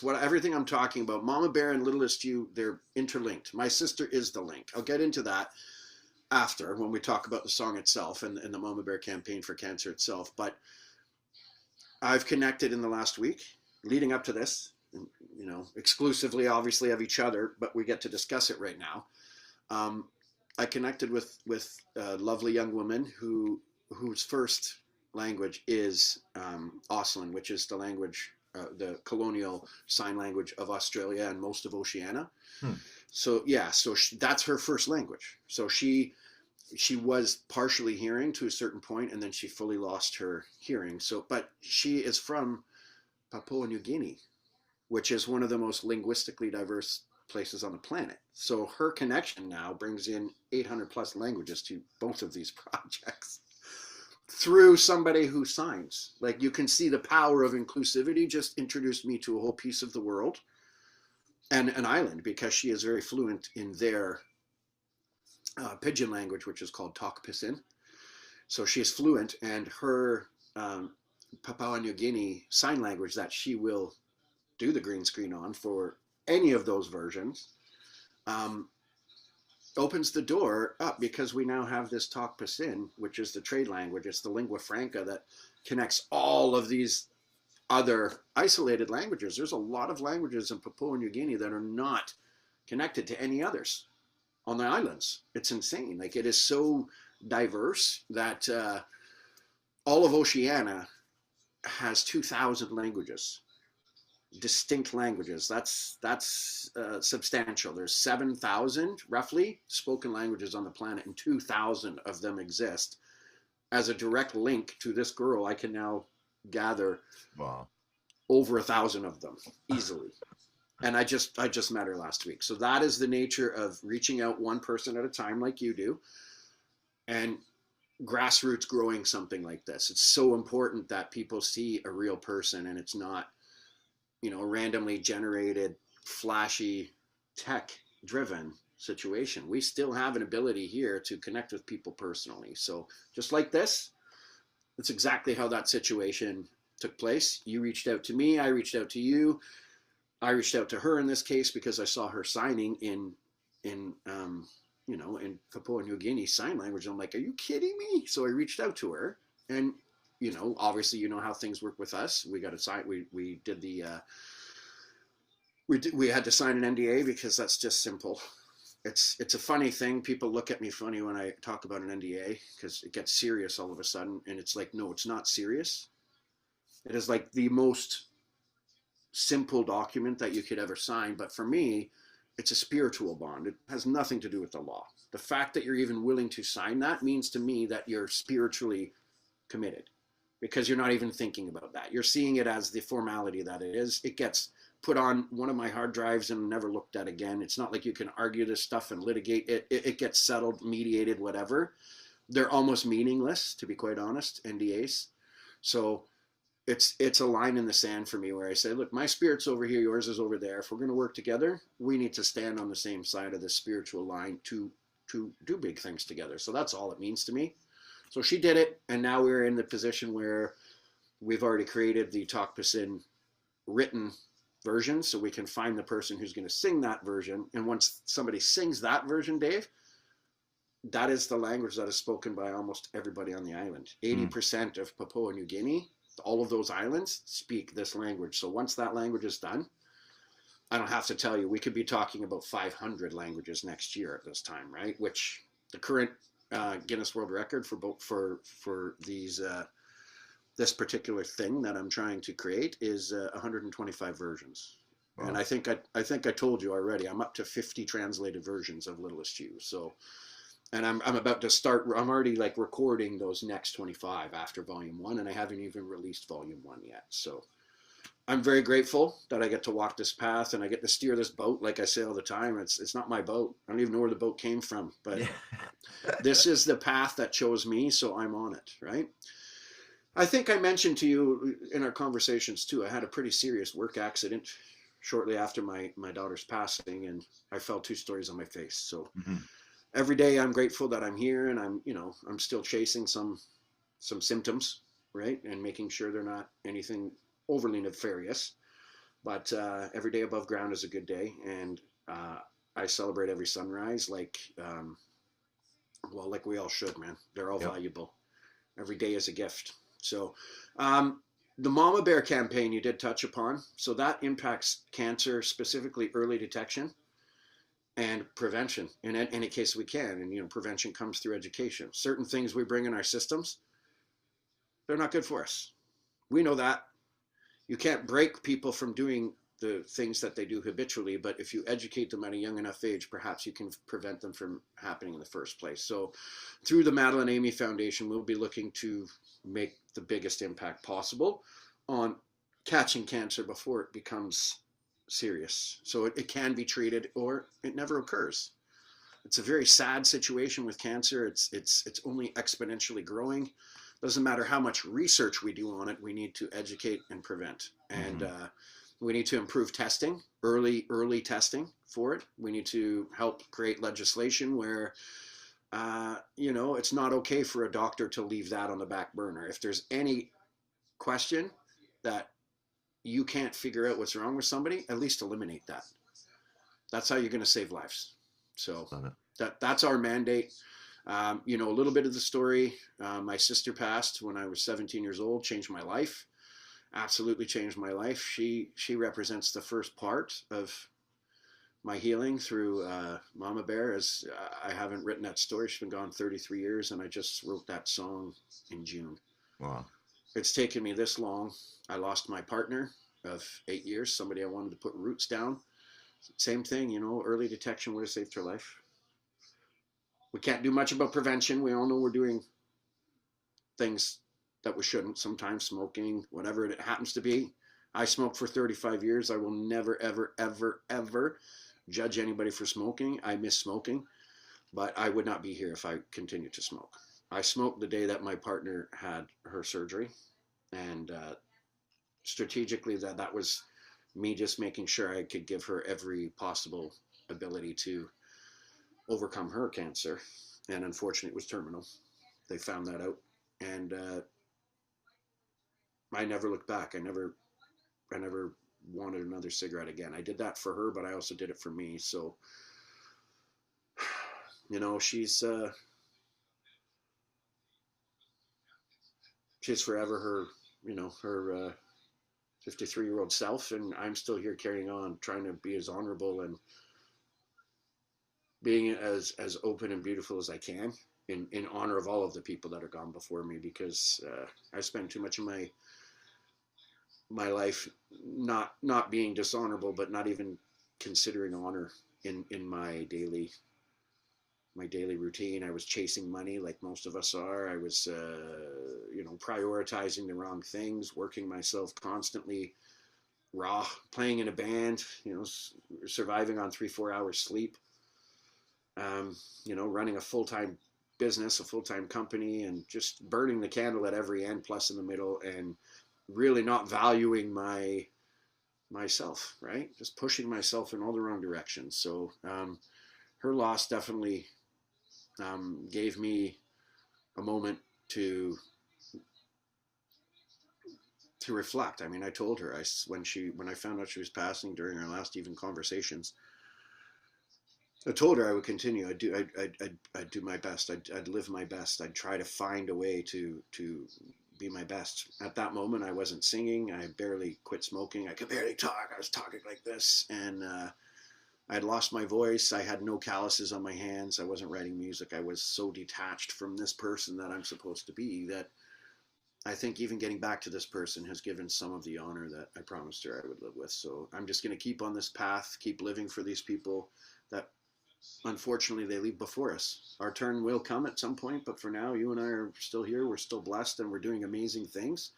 what everything I'm talking about, Momma Bear and Littlest You, they're interlinked. My sister is the link. I'll get into that after when we talk about the song itself and the Momma Bear campaign for cancer itself. But I've connected in the last week leading up to this, you know, exclusively obviously of each other, but we get to discuss it right now. I connected with a lovely young woman whose first language is Auslan, which is the language, the colonial sign language of Australia and most of Oceania. Hmm. So yeah, so that's her first language. So she was partially hearing to a certain point, and then she fully lost her hearing. So, but she is from Papua New Guinea, which is one of the most linguistically diverse places on the planet. So her connection now brings in 800 plus languages to both of these projects through somebody who signs. Like, you can see the power of inclusivity just introduced me to a whole piece of the world and an island, because she is very fluent in their pidgin language, which is called Tok Pisin. So she is fluent, and her Papua New Guinea sign language that she will do the green screen on for any of those versions opens the door up, because we now have this Tok Pisin, which is the trade language. It's the lingua franca that connects all of these other isolated languages. There's a lot of languages in Papua New Guinea that are not connected to any others on the islands. It's insane. Like, it is so diverse that all of Oceania has 2,000 languages, distinct languages. That's substantial. There's 7,000 roughly spoken languages on the planet, and 2,000 of them exist. As a direct link to this girl, I can now gather over 1,000 of them easily. And I just met her last week. So that is the nature of reaching out one person at a time, like you do, and grassroots growing something like this. It's so important that people see a real person, and it's not, you know, a randomly generated, flashy, tech driven situation. We still have an ability here to connect with people personally. So just like this, that's exactly how that situation took place. You reached out to me, I reached out to you. I reached out to her in this case because I saw her signing in you know, in Papua New Guinea sign language. I'm like, are you kidding me? So I reached out to her, and, you know, obviously, you know how things work with us. We got to sign. We did the we had to sign an NDA, because that's just simple. It's a funny thing. People look at me funny when I talk about an NDA, because it gets serious all of a sudden, and it's like, no, it's not serious. It is like the most simple document that you could ever sign. But for me, it's a spiritual bond. It has nothing to do with the law. The fact that you're even willing to sign that means to me that you're spiritually committed, because you're not even thinking about that. You're seeing it as the formality that it is. It gets put on one of my hard drives and never looked at again. It's not like you can argue this stuff and litigate it. It gets settled, mediated, whatever. They're almost meaningless, to be quite honest, NDAs. So it's a line in the sand for me, where I say, look, my spirit's over here, yours is over there. If we're going to work together, we need to stand on the same side of the spiritual line to do big things together. So that's all it means to me. So she did it, and now we're in the position where we've already created the Tok Pisin written version, so we can find the person who's going to sing that version. And once somebody sings that version, Dave, that is the language that is spoken by almost everybody on the island. 80% of Papua New Guinea, all of those islands, speak this language. So once that language is done, I don't have to tell you, we could be talking about 500 languages next year at this time, right? Which the current Guinness World Record for these this particular thing that I'm trying to create is 125 versions. Wow. And I think I told you already, I'm up to 50 translated versions of Littlest You. So, and I'm about to start. I'm already like recording those next 25 after Volume 1, and I haven't even released Volume 1 yet. So I'm very grateful that I get to walk this path, and I get to steer this boat. Like I say all the time, it's not my boat. I don't even know where the boat came from, but this is the path that chose me, so I'm on it, right? I think I mentioned to you in our conversations too, I had a pretty serious work accident shortly after my daughter's passing, and I fell 2 stories on my face. So every day I'm grateful that I'm here, and I'm still chasing some symptoms, right, and making sure they're not anything overly nefarious. But every day above ground is a good day, and I celebrate every sunrise like we all should, man. They're all Yep. valuable. Every day is a gift. So, um, the Momma Bear campaign you did touch upon, so that impacts cancer, specifically early detection and prevention in any case we can. And prevention comes through education. Certain things we bring in our systems, they're not good for us. We know that. You can't break people from doing the things that they do habitually, but if you educate them at a young enough age, perhaps you can prevent them from happening in the first place. So through the Madilyn Amy Foundation, we'll be looking to make the biggest impact possible on catching cancer before it becomes serious. So it can be treated, or it never occurs. It's a very sad situation with cancer. It's only exponentially growing. Doesn't matter how much research we do on it. We need to educate and prevent, and we need to improve testing, early testing for it. We need to help create legislation where it's not okay for a doctor to leave that on the back burner. If there's any question that you can't figure out what's wrong with somebody, at least eliminate that. That's how you're going to save lives. So that's our mandate. A little bit of the story. My sister passed when I was 17 years old, changed my life. Absolutely changed my life. She represents the first part of my healing through Momma Bear. As I haven't written that story. She's been gone 33 years, and I just wrote that song in June. Wow. It's taken me this long. I lost my partner of 8 years, somebody I wanted to put roots down. Same thing, early detection would have saved her life. We can't do much about prevention. We all know we're doing things that we shouldn't, sometimes smoking, whatever it happens to be. I smoked for 35 years. I will never, ever, ever, ever judge anybody for smoking. I miss smoking, but I would not be here if I continued to smoke. I smoked the day that my partner had her surgery, and strategically that was me just making sure I could give her every possible ability to overcome her cancer. And unfortunately, it was terminal. They found that out, and I never looked back. I never wanted another cigarette again. I did that for her, but I also did it for me. So, she's forever her 53-year-old self, and I'm still here carrying on, trying to be as honorable and being as open and beautiful as I can in honor of all of the people that are gone before me, because I spend too much of my life not being dishonorable, but not even considering honor in my daily routine. I was chasing money like most of us are. I was prioritizing the wrong things, working myself constantly raw, playing in a band, surviving on 3-4 hours sleep, running a full-time business, a full-time company, and just burning the candle at every end plus in the middle, and really not valuing myself, right? Just pushing myself in all the wrong directions. So her loss definitely gave me a moment to reflect. I mean, I told her when I found out she was passing during our last even conversations, I told her I would continue. I'd do my best. I'd live my best. I'd try to find a way to be my best. At that moment, I wasn't singing. I barely quit smoking. I could barely talk. I was talking like this, and I had lost my voice. I had no calluses on my hands. I wasn't writing music. I was so detached from this person that I'm supposed to be that I think even getting back to this person has given some of the honor that I promised her I would live with. So I'm just going to keep on this path, keep living for these people that unfortunately they leave before us. Our turn will come at some point, but for now, you and I are still here. We're still blessed, and we're doing amazing things.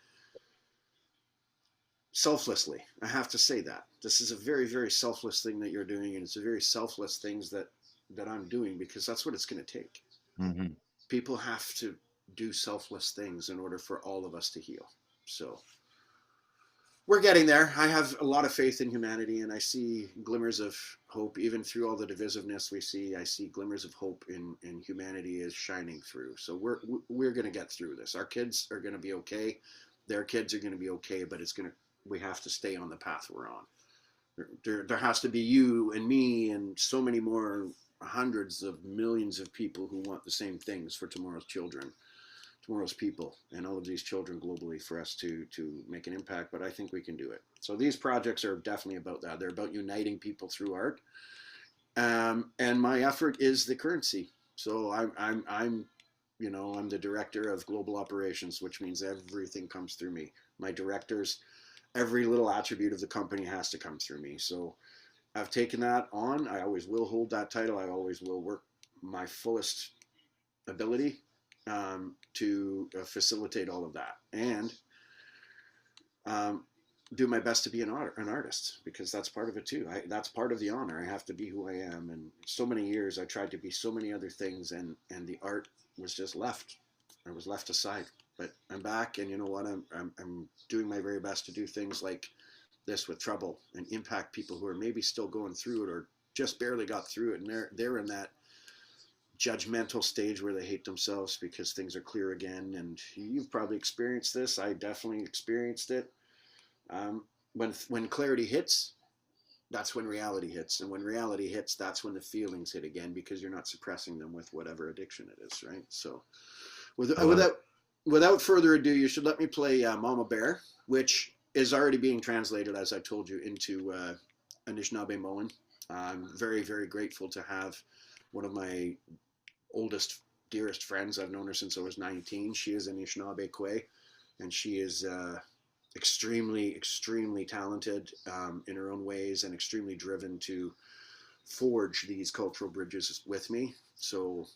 Selflessly, I have to say that. This is a very, very selfless thing that you're doing, and it's a very selfless things that I'm doing, because that's what it's going to take. Mm-hmm. People have to do selfless things in order for all of us to heal. So we're getting there. I have a lot of faith in humanity, and I see glimmers of hope even through all the divisiveness we see. I see glimmers of hope in humanity is shining through. So we're going to get through this. Our kids are going to be okay. Their kids are going to be okay, but we have to stay on the path we're on. There has to be you and me and so many more, hundreds of millions of people who want the same things for tomorrow's children, tomorrow's people, and all of these children globally, for us to make an impact. But I think we can do it. So these projects are definitely about that. They're about uniting people through art, and my effort is the currency. So I'm the director of global operations, which means everything comes through me. My directors, every little attribute of the company has to come through me. So I've taken that on. I always will hold that title. I always will work my fullest ability to facilitate all of that, and do my best to be an artist, because that's part of it too. That's part of the honor. I have to be who I am. And so many years I tried to be so many other things, and the art was just left. I was left aside. But I'm back, and you know what? I'm doing my very best to do things like this with Trouble and impact people who are maybe still going through it or just barely got through it, and they're in that judgmental stage where they hate themselves because things are clear again. And you've probably experienced this. I definitely experienced it. When clarity hits, that's when reality hits, and when reality hits, that's when the feelings hit again, because you're not suppressing them with whatever addiction it is, right? So without further ado, you should let me play Momma Bear, which is already being translated, as I told you, into Anishinaabemowin. I'm very, very grateful to have one of my oldest, dearest friends. I've known her since I was 19. She is Anishinaabe Kwe, and she is extremely, extremely talented in her own ways, and extremely driven to forge these cultural bridges with me. So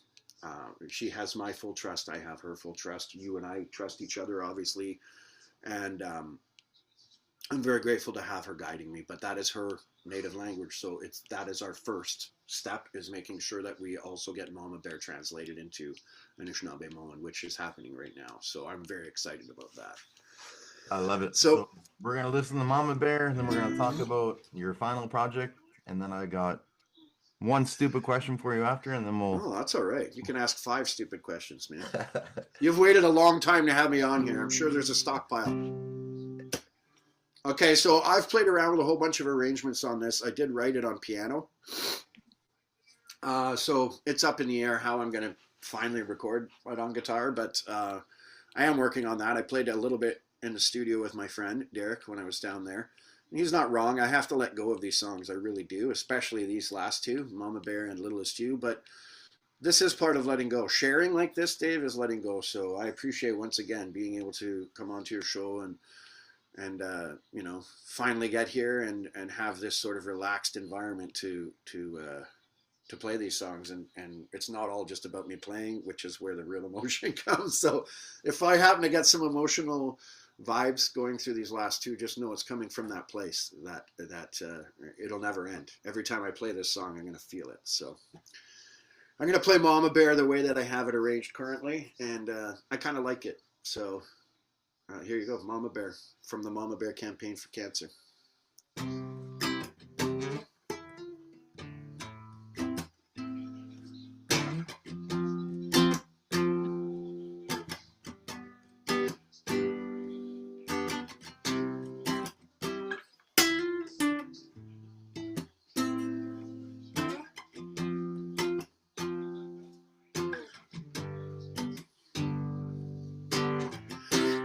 she has my full trust. I have her full trust. You and I trust each other, obviously. And I'm very grateful to have her guiding me, but that is her native language. So that is our first step, is making sure that we also get Momma Bear translated into Anishinaabemowin, which is happening right now. So I'm very excited about that. I love it. So we're going to listen to Momma Bear, and then we're going to talk about your final project. And then I got one stupid question for you after, and then we'll... Oh, that's all right. You can ask 5 stupid questions, man. You've waited a long time to have me on here. I'm sure there's a stockpile. Okay, so I've played around with a whole bunch of arrangements on this. I did write it on piano. So it's up in the air how I'm going to finally record it on guitar, but I am working on that. I played a little bit in the studio with my friend Derek when I was down there. And he's not wrong. I have to let go of these songs. I really do, especially these last two, Momma Bear and Littlest You. But this is part of letting go. Sharing like this, Dave, is letting go. So I appreciate, once again, being able to come onto your show and finally get here and have this sort of relaxed environment to play these songs. And it's not all just about me playing, which is where the real emotion comes. So if I happen to get some emotional vibes going through these last two, just know it's coming from that place that it'll never end. Every time I play this song, I'm going to feel it. So I'm going to play Momma Bear the way that I have it arranged currently, and I kind of like it. So here you go, Momma Bear, from the Momma Bear Campaign for Cancer.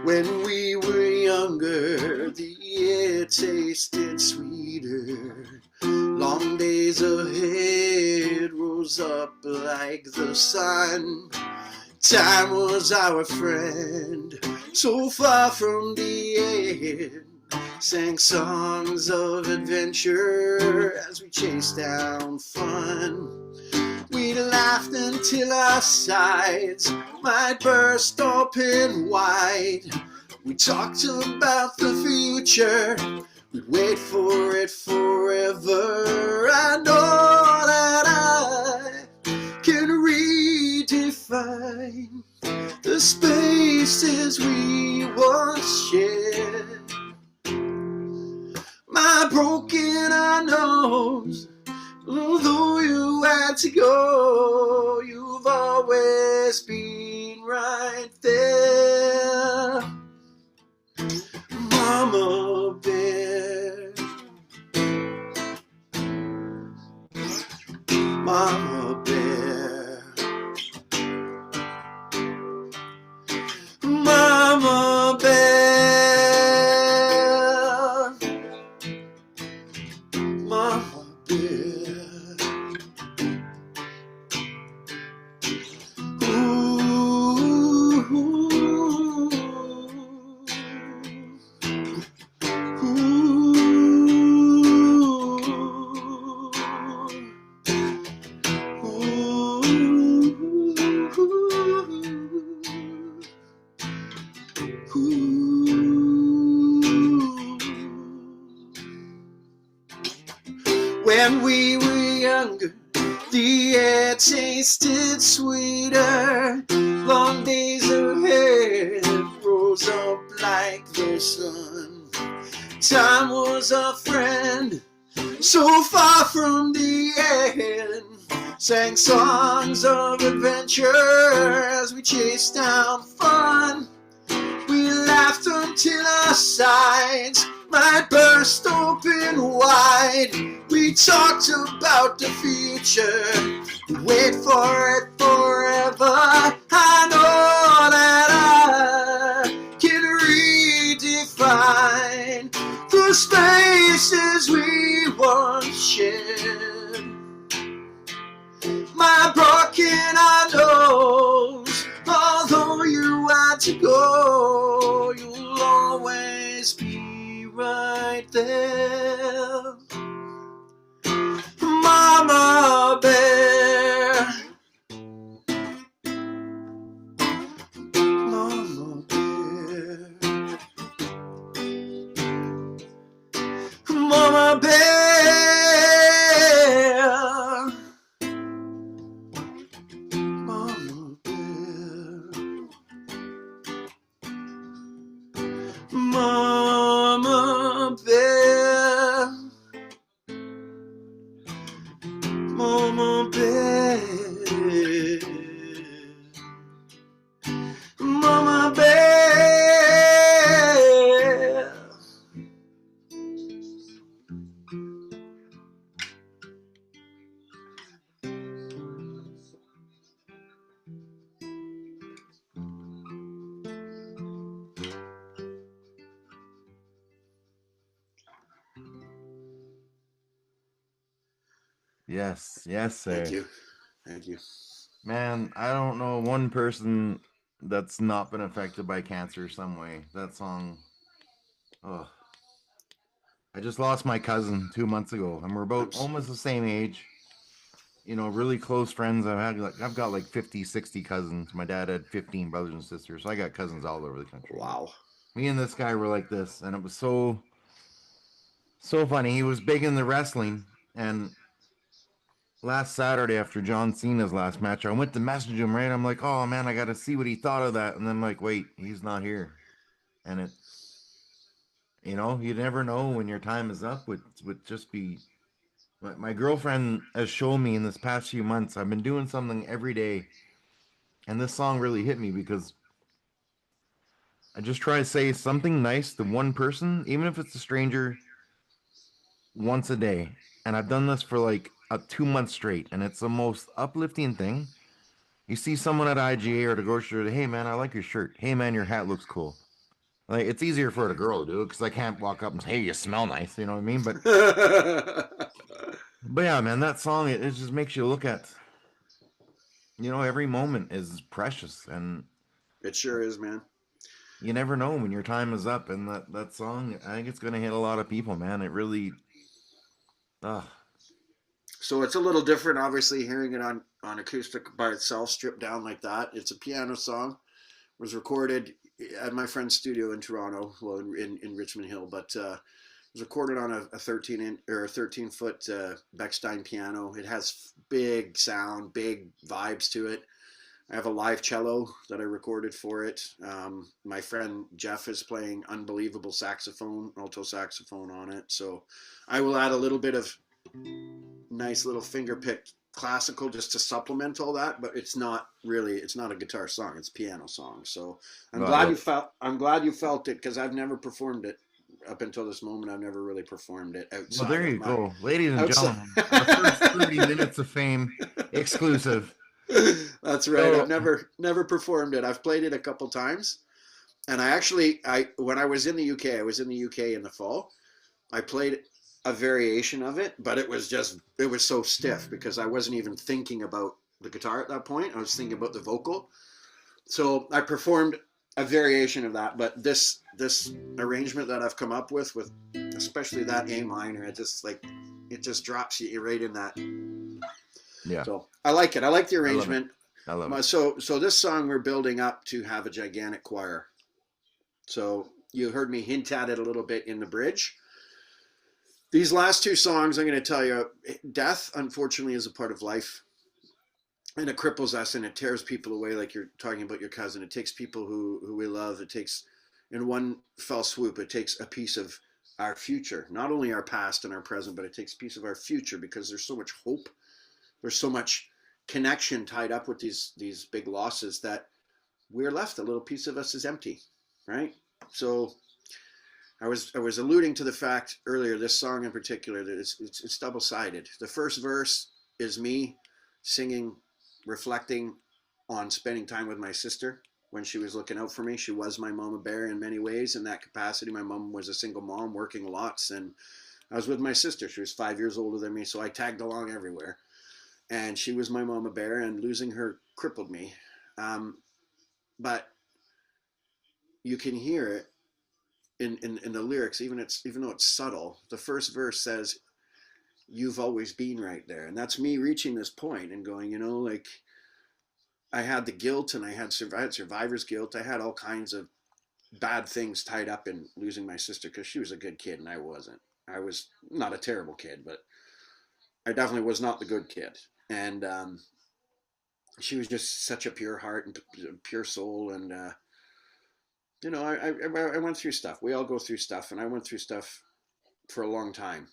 When we were younger, the air tasted sweeter. Long days ahead rose up like the sun. Time was our friend, so far from the end. Sang songs of adventure as we chased down fun. We laughed until our sides might burst open wide. We talked about the future, we'd wait for it forever. I know that I can redefine the spaces we once shared. My broken eye knows, although you had to go, you've always been right there. Momma Bear, Momma Bear, Momma Bear, Momma Bear. Ooh, ooh, when we were younger, the air tasted sweeter. Long days ahead rose up like the sun. Time was a friend, so far from the end. Sang songs of adventure as we chased down fun. We laughed until our sides might burst open wide. We talked about the future, wait for it forever. I know that I can redefine the spaces we once shared. My broken eye knows, although you had to go, you'll always be right there. Momma Bear, Momma Bear, Momma Bear, Momma Bear, Momma Bear, Momma Bear, Momma Bear. Yes, yes, Thank sir. you. Thank you. Man, I don't know one person that's not been affected by cancer some way. That song, oh, I just lost my cousin 2 months ago, and we're about almost the same age. You know, really close friends. I've got like 50, 60 cousins. My dad had 15 brothers and sisters, so I got cousins all over the country. Wow. Me and this guy were like this, and it was so funny. He was big in the wrestling, and last Saturday after John Cena's last match, I went to message him, right? I'm like, oh man, I got to see what he thought of that. And then I'm like, wait, he's not here. And you never know when your time is up. Would just be. My girlfriend has shown me in this past few months, I've been doing something every day. And this song really hit me because I just try to say something nice to one person, even if it's a stranger, once a day. And I've done this for like 2 months straight. And it's the most uplifting thing. You see someone at IGA or the grocery store, hey man, I like your shirt. Hey man, your hat looks cool. Like it's easier for a girl to do it because I can't walk up and say, hey, you smell nice. You know what I mean? But yeah, man, that song it just makes you look at every moment is precious, and It sure is, man. you never know when your time is up. And that song, I think it's gonna hit a lot of people, man. It really, uh, So it's a little different, obviously, hearing it on acoustic by itself, stripped down like that. It's a piano song. It was recorded at my friend's studio in Toronto, well, in Richmond Hill, but it was recorded on a 13-foot Bechstein piano. It has big sound, big vibes to it. I have a live cello that I recorded for it. My friend Jeff is playing unbelievable saxophone, alto saxophone on it. So I will add a little bit of nice little finger picked classical just to supplement all that, but it's not a guitar song, it's a piano song. So I'm glad you felt it, because I've never performed it up until this moment. I've never really performed it Well, there you my go, ladies and outside. gentlemen. Our first 30 minutes of fame exclusive. That's right. So, I've never performed it. I've played it a couple times, and I when I was in the UK, I was in the UK in the fall. I played a variation of it, but it was so stiff because I wasn't even thinking about the guitar at that point. I was thinking about the vocal. So I performed a variation of that, but this arrangement that I've come up with especially that A minor, it just drops you right in that. yeah. So I like it. I like the arrangement. I love it. So this song we're building up to have a gigantic choir. So you heard me hint at it a little bit in the bridge. These last two songs, I'm going to tell you, death, unfortunately, is a part of life. And it cripples us and it tears people away, like you're talking about your cousin. It takes people who we love. It takes, in one fell swoop, it takes a piece of our future. Not only our past and our present, but it takes a piece of our future, because there's so much hope. There's so much connection tied up with these big losses that we're left. A little piece of us is empty, right? So I was alluding to the fact earlier, this song in particular, that it's double-sided. The first verse is me singing, reflecting on spending time with my sister when she was looking out for me. She was my Momma Bear in many ways. In that capacity, my mom was a single mom working lots, and I was with my sister. She was 5 years older than me, so I tagged along everywhere. And she was my Momma Bear, and losing her crippled me. But you can hear it in the lyrics, even though it's subtle. The first verse says, "You've always been right there," and that's me reaching this point and going, like, I had the guilt, and I had survivor's guilt. I had all kinds of bad things tied up in losing my sister, because she was a good kid and I wasn't. I was not a terrible kid, but I definitely was not the good kid. And she was just such a pure heart and pure soul, and I went through stuff. We all go through stuff, and I went through stuff for a long time.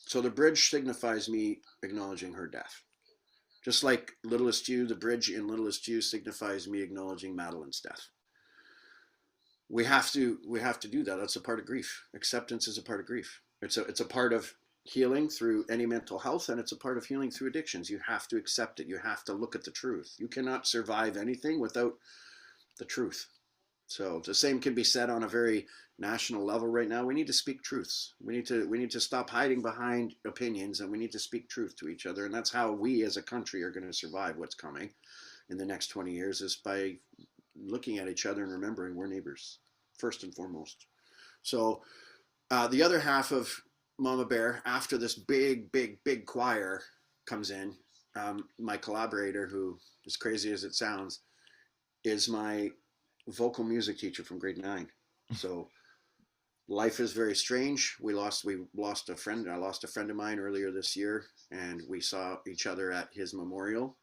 So the bridge signifies me acknowledging her death. Just like Littlest You, the bridge in Littlest You signifies me acknowledging Madilyn's death. We have to do that. That's a part of grief. Acceptance is a part of grief. It's a part of healing through any mental health, and it's a part of healing through addictions. You have to accept it. You have to look at the truth. You cannot survive anything without the truth. So the same can be said on a very national level right now. We need to speak truths. We need to stop hiding behind opinions, and we need to speak truth to each other. And that's how we as a country are going to survive what's coming in the next 20 years, is by looking at each other and remembering we're neighbors, first and foremost. So the other half of Momma Bear, after this big choir comes in, my collaborator, who, as crazy as it sounds, is my vocal music teacher from grade 9. So life is very strange. We lost a friend. I lost a friend of mine earlier this year, and we saw each other at his memorial.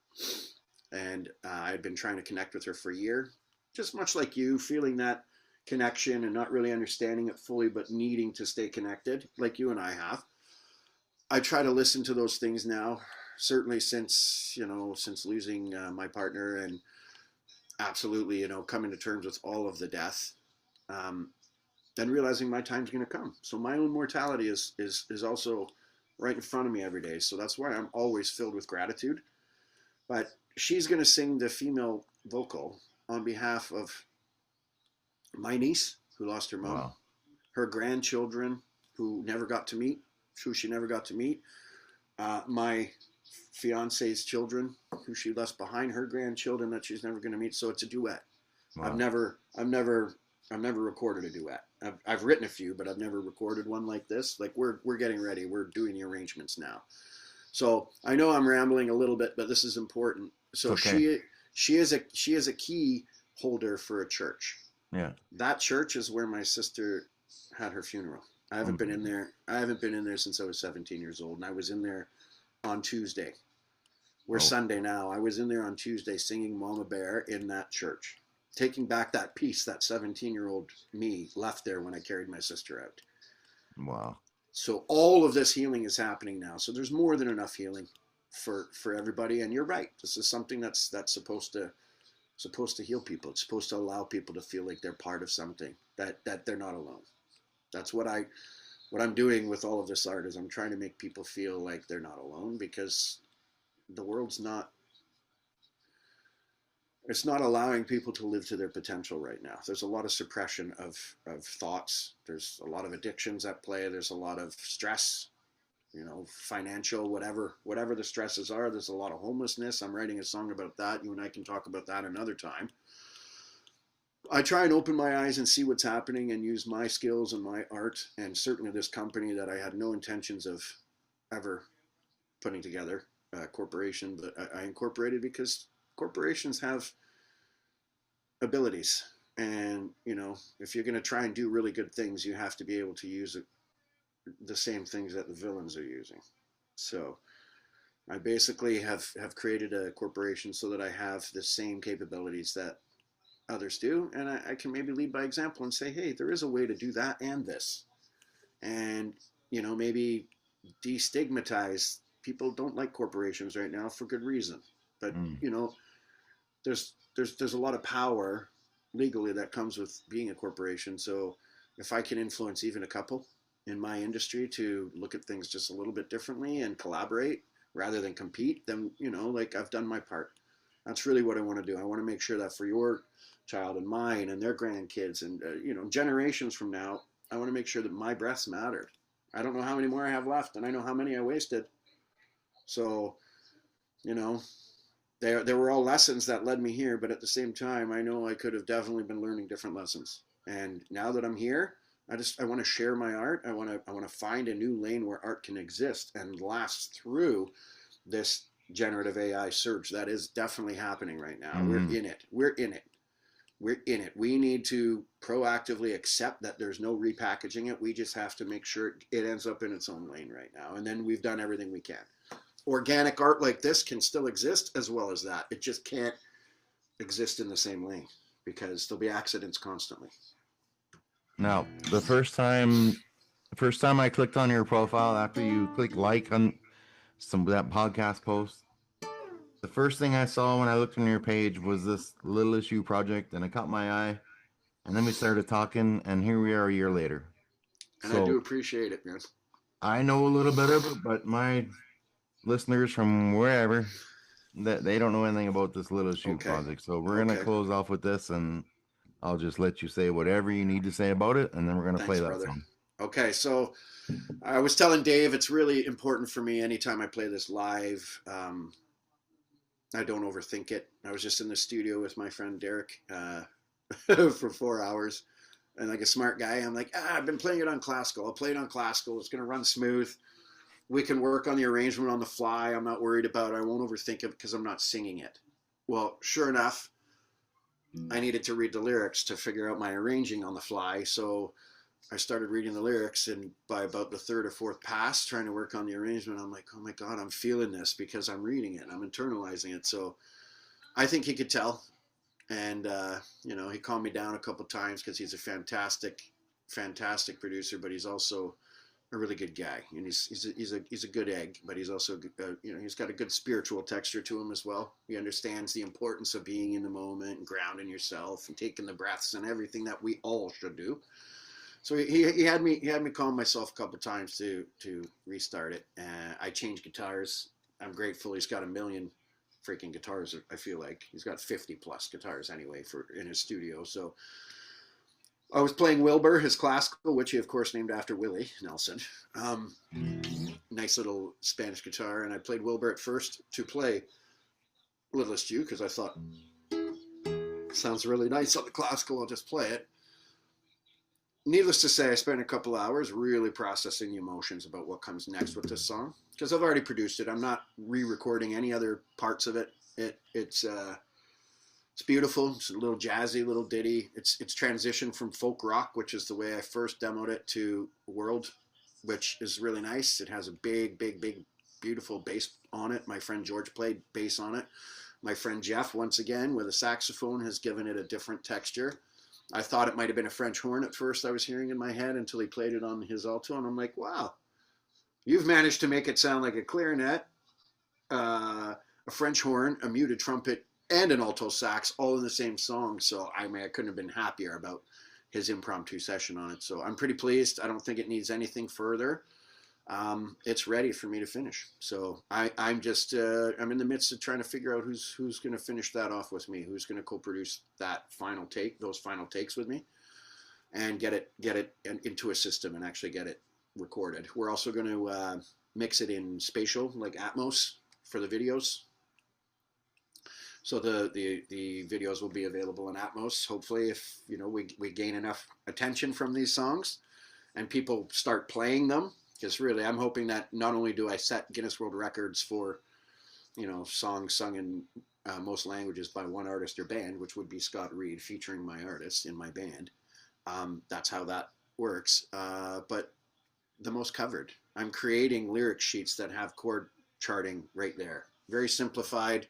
And I had been trying to connect with her for a year, just much like you, feeling that connection and not really understanding it fully, but needing to stay connected, like you and I have. I try to listen to those things now, certainly since losing my partner, and absolutely, coming to terms with all of the death, and realizing my time's going to come. So my own mortality is also right in front of me every day. So that's why I'm always filled with gratitude. But she's going to sing the female vocal on behalf of my niece, who lost her mom, Wow. her grandchildren, who she never got to meet, my fiance's children, who she left behind, her grandchildren that she's never going to meet. So it's a duet. Wow. I've never recorded a duet. I've written a few, but I've never recorded one like this. Like we're getting ready. We're doing the arrangements now. So I know I'm rambling a little bit, but this is important. So okay. she is a key holder for a church. Yeah. That church is where my sister had her funeral. I haven't been in there. I haven't been in there since I was 17 years old, and I was in there on Tuesday. We're Oh, Sunday now. I was in there on Tuesday singing Momma Bear in that church, taking back that piece that 17-year-old me left there when I carried my sister out. wow. So all of this healing is happening now. So there's more than enough healing for everybody. And you're right. This is something that's supposed to heal people. It's supposed to allow people to feel like they're part of something, that they're not alone. That's what I'm doing with all of this art is I'm trying to make people feel like they're not alone, because the world's not, it's not allowing people to live to their potential right now. There's a lot of suppression of thoughts. There's a lot of addictions at play. There's a lot of stress, financial, whatever the stresses are. There's a lot of homelessness. I'm writing a song about that. You and I can talk about that another time. I try and open my eyes and see what's happening and use my skills and my art, and certainly this company that I had no intentions of ever putting together, a corporation, but I incorporated because corporations have abilities. And, if you're going to try and do really good things, you have to be able to use the same things that the villains are using. So I basically have created a corporation so that I have the same capabilities that others do. And I can maybe lead by example and say, hey, there is a way to do that and this. And, maybe destigmatize. People don't like corporations right now for good reason. But, Mm. there's a lot of power legally that comes with being a corporation. So if I can influence even a couple in my industry to look at things just a little bit differently and collaborate rather than compete, then, like, I've done my part. That's really what I want to do. I want to make sure that for your child and mine and their grandkids and, generations from now, I want to make sure that my breaths matter. I don't know how many more I have left, and I know how many I wasted. So, you know, there were all lessons that led me here, but at the same time, I know I could have definitely been learning different lessons. And now that I'm here, I want to share my art. I want to find a new lane where art can exist and last through this generative AI surge that is definitely happening right now. We're Mm. in it. We're in it. We're in it. We need to proactively accept that there's no repackaging it. We just have to make sure it ends up in its own lane right now. And then we've done everything we can. Organic art like this can still exist as well as that. It just can't exist in the same lane because there'll be accidents constantly. Now, the first time I clicked on your profile after you click like on some that podcast post, the first thing I saw when I looked on your page was this Littlest You Project, and it caught my eye. And then we started talking, and here we are a year later. And I do So appreciate it, man. I know a little bit of it, but my listeners from wherever that they don't know anything about this Littlest You Okay. Project. So we're gonna Okay. close off with this, and I'll just let you say whatever you need to say about it, and then we're gonna play Thanks, that brother. song. Okay. So I was telling Dave, it's really important for me anytime I play this live. I don't overthink it. I was just in the studio with my friend Derek for 4 hours. And like a smart guy, I'm like, I've been playing it on classical. I'll play it on classical. It's going to run smooth. We can work on the arrangement on the fly. I'm not worried about it. I won't overthink it because I'm not singing it. Well, sure enough, I needed to read the lyrics to figure out my arranging on the fly. So I started reading the lyrics, and by about the third or fourth pass, trying to work on the arrangement, I'm like, oh my God, I'm feeling this because I'm reading it. I'm internalizing it. So I think he could tell. And, he calmed me down a couple times because he's a fantastic producer, but he's also a really good guy. And he's a good egg, but he's also, he's got a good spiritual texture to him as well. He understands the importance of being in the moment and grounding yourself and taking the breaths and everything that we all should do. So he had me calm myself a couple times to restart it. I changed guitars. I'm grateful he's got a million freaking guitars. I feel like he's got 50 plus guitars anyway for in his studio. So I was playing Wilbur, his classical, which he of course named after Willie Nelson. Nice little Spanish guitar, and I played Wilbur at first to play Littlest You because I thought sounds really nice on the classical. I'll just play it. Needless to say, I spent a couple hours really processing the emotions about what comes next with this song because I've already produced it. I'm not re-recording any other parts of it. It's beautiful. It's a little jazzy, little ditty. It's transitioned from folk rock, which is the way I first demoed it, to world, which is really nice. It has a big beautiful bass on it. My friend George played bass on it. My friend Jeff, once again, with a saxophone, has given it a different texture. I thought it might have been a French horn at first I was hearing in my head until he played it on his alto, and I'm like, wow, you've managed to make it sound like a clarinet, a French horn, a muted trumpet, and an alto sax all in the same song. So I mean, I couldn't have been happier about his impromptu session on it. So I'm pretty pleased. I don't think it needs anything further. It's ready for me to finish. So I'm just I'm in the midst of trying to figure out who's going to finish that off with me, who's going to co-produce that final take, those final takes with me, and get it into a system and actually get it recorded. We're also going to mix it in spatial, like Atmos, for the videos. So the videos will be available in Atmos. Hopefully, if we gain enough attention from these songs, and people start playing them. Because really, I'm hoping that not only do I set Guinness World Records for, songs sung in most languages by one artist or band, which would be Scott Reid featuring my artist in my band. That's how that works. But the most covered. I'm creating lyric sheets that have chord charting right there. Very simplified.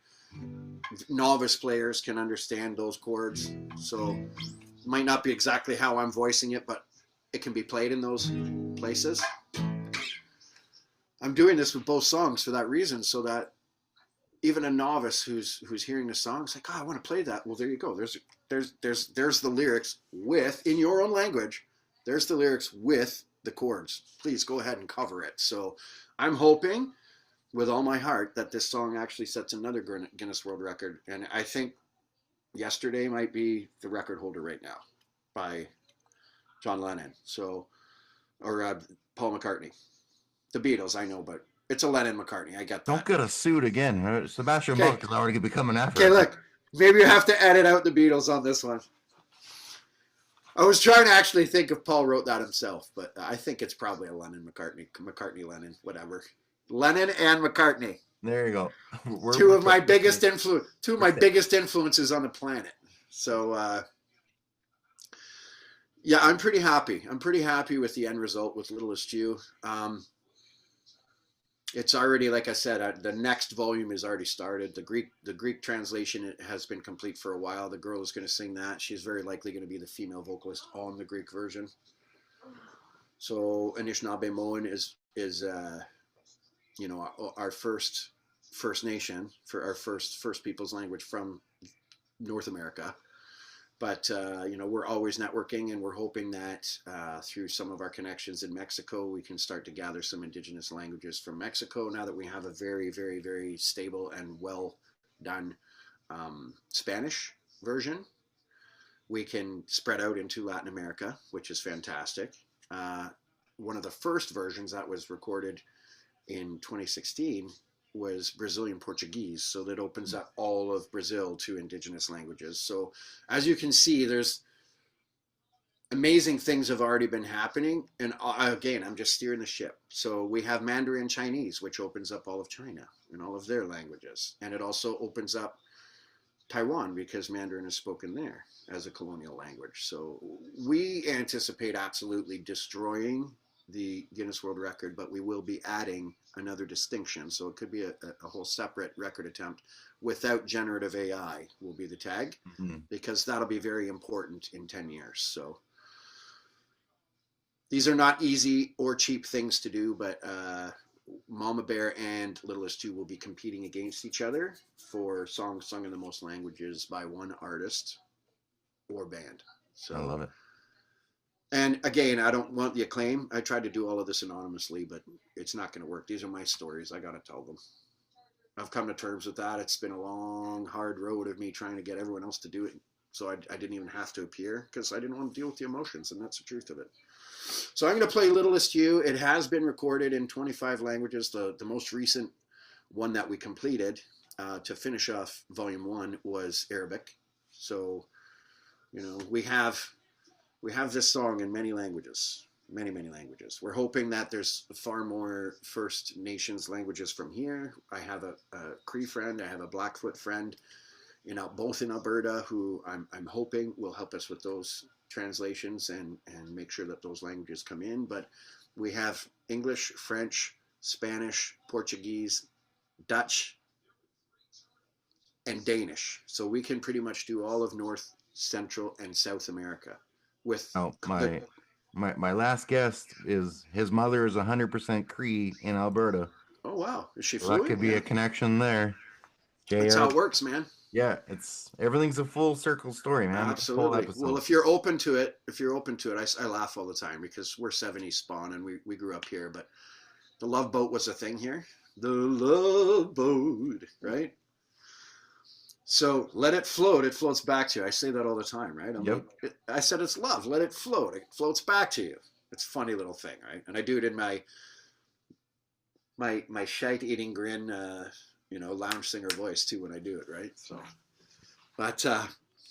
Novice players can understand those chords. So it might not be exactly how I'm voicing it, but it can be played in those places. I'm doing this with both songs for that reason, so that even a novice who's hearing the song is like, oh, I want to play that. Well, there you go. There's the lyrics with, in your own language, there's the lyrics with the chords. Please go ahead and cover it. So I'm hoping with all my heart that this song actually sets another Guinness World Record. And I think Yesterday might be the record holder right now by John Lennon. So, or Paul McCartney. The Beatles, I know, but it's a Lennon-McCartney. I get that. Don't get a suit again. Sebastian Bach is already becoming after. Okay, look. Maybe you have to edit out the Beatles on this one. I was trying to actually think if Paul wrote that himself, but I think it's probably a McCartney-Lennon, whatever. Lennon and McCartney. There you go. Two of my biggest influences on the planet. So, yeah, I'm pretty happy. I'm pretty happy with the end result with Littlest You. It's already, like I said, the next volume is already started. The Greek translation has been complete for a while. The girl is going to sing that. She's very likely going to be the female vocalist on the Greek version. So Anishinaabe-Moan is our First Nation, for our first people's language from North America. But, we're always networking, and we're hoping that through some of our connections in Mexico, we can start to gather some indigenous languages from Mexico now that we have a very, very, very stable and well done Spanish version. We can spread out into Latin America, which is fantastic. One of the first versions that was recorded in 2016 was Brazilian Portuguese, so that opens up all of Brazil to indigenous languages. So as you can see, there's amazing things have already been happening, and again, I'm just steering the ship. So we have Mandarin Chinese, which opens up all of China and all of their languages, and it also opens up Taiwan because Mandarin is spoken there as a colonial language. So we anticipate absolutely destroying the Guinness World Record, but we will be adding another distinction. So it could be a whole separate record attempt without generative AI will be the tag, because that'll be very important in 10 years. So these are not easy or cheap things to do, but Momma Bear and Littlest You will be competing against each other for songs sung in the most languages by one artist or band. So I love it. And again, I don't want the acclaim. I tried to do all of this anonymously, but it's not going to work. These are my stories. I got to tell them. I've come to terms with that. It's been a long, hard road of me trying to get everyone else to do it. So I didn't even have to appear because I didn't want to deal with the emotions, and that's the truth of it. So I'm going to play Littlest You. It has been recorded in 25 languages. The most recent one that we completed to finish off Volume 1 was Arabic. So, we have this song in many languages, many, many languages. We're hoping that there's far more First Nations languages from here. I have a Cree friend, I have a Blackfoot friend, both in Alberta, who I'm hoping will help us with those translations and make sure that those languages come in. But we have English, French, Spanish, Portuguese, Dutch, and Danish. So we can pretty much do all of North, Central, and South America with Oh, the. my last guest is his mother is 100% Cree in Alberta. Oh wow, is she So that fluent? could be Yeah, a connection there. that's how JR. it works, man. Yeah, it's everything's a full circle story, man. This whole Absolutely. Well, episode. if you're open to it, I laugh all the time because we're 70s spawn and we grew up here, but the Love Boat was a thing here. The Love Boat, right? So let it float. It floats back to you. I say that all the time, right? I'm Yep. like, I said it's love. Let it float. It floats back to you. It's a funny little thing, right? And I do it in my shite eating grin, lounge singer voice too when I do it, right? So, but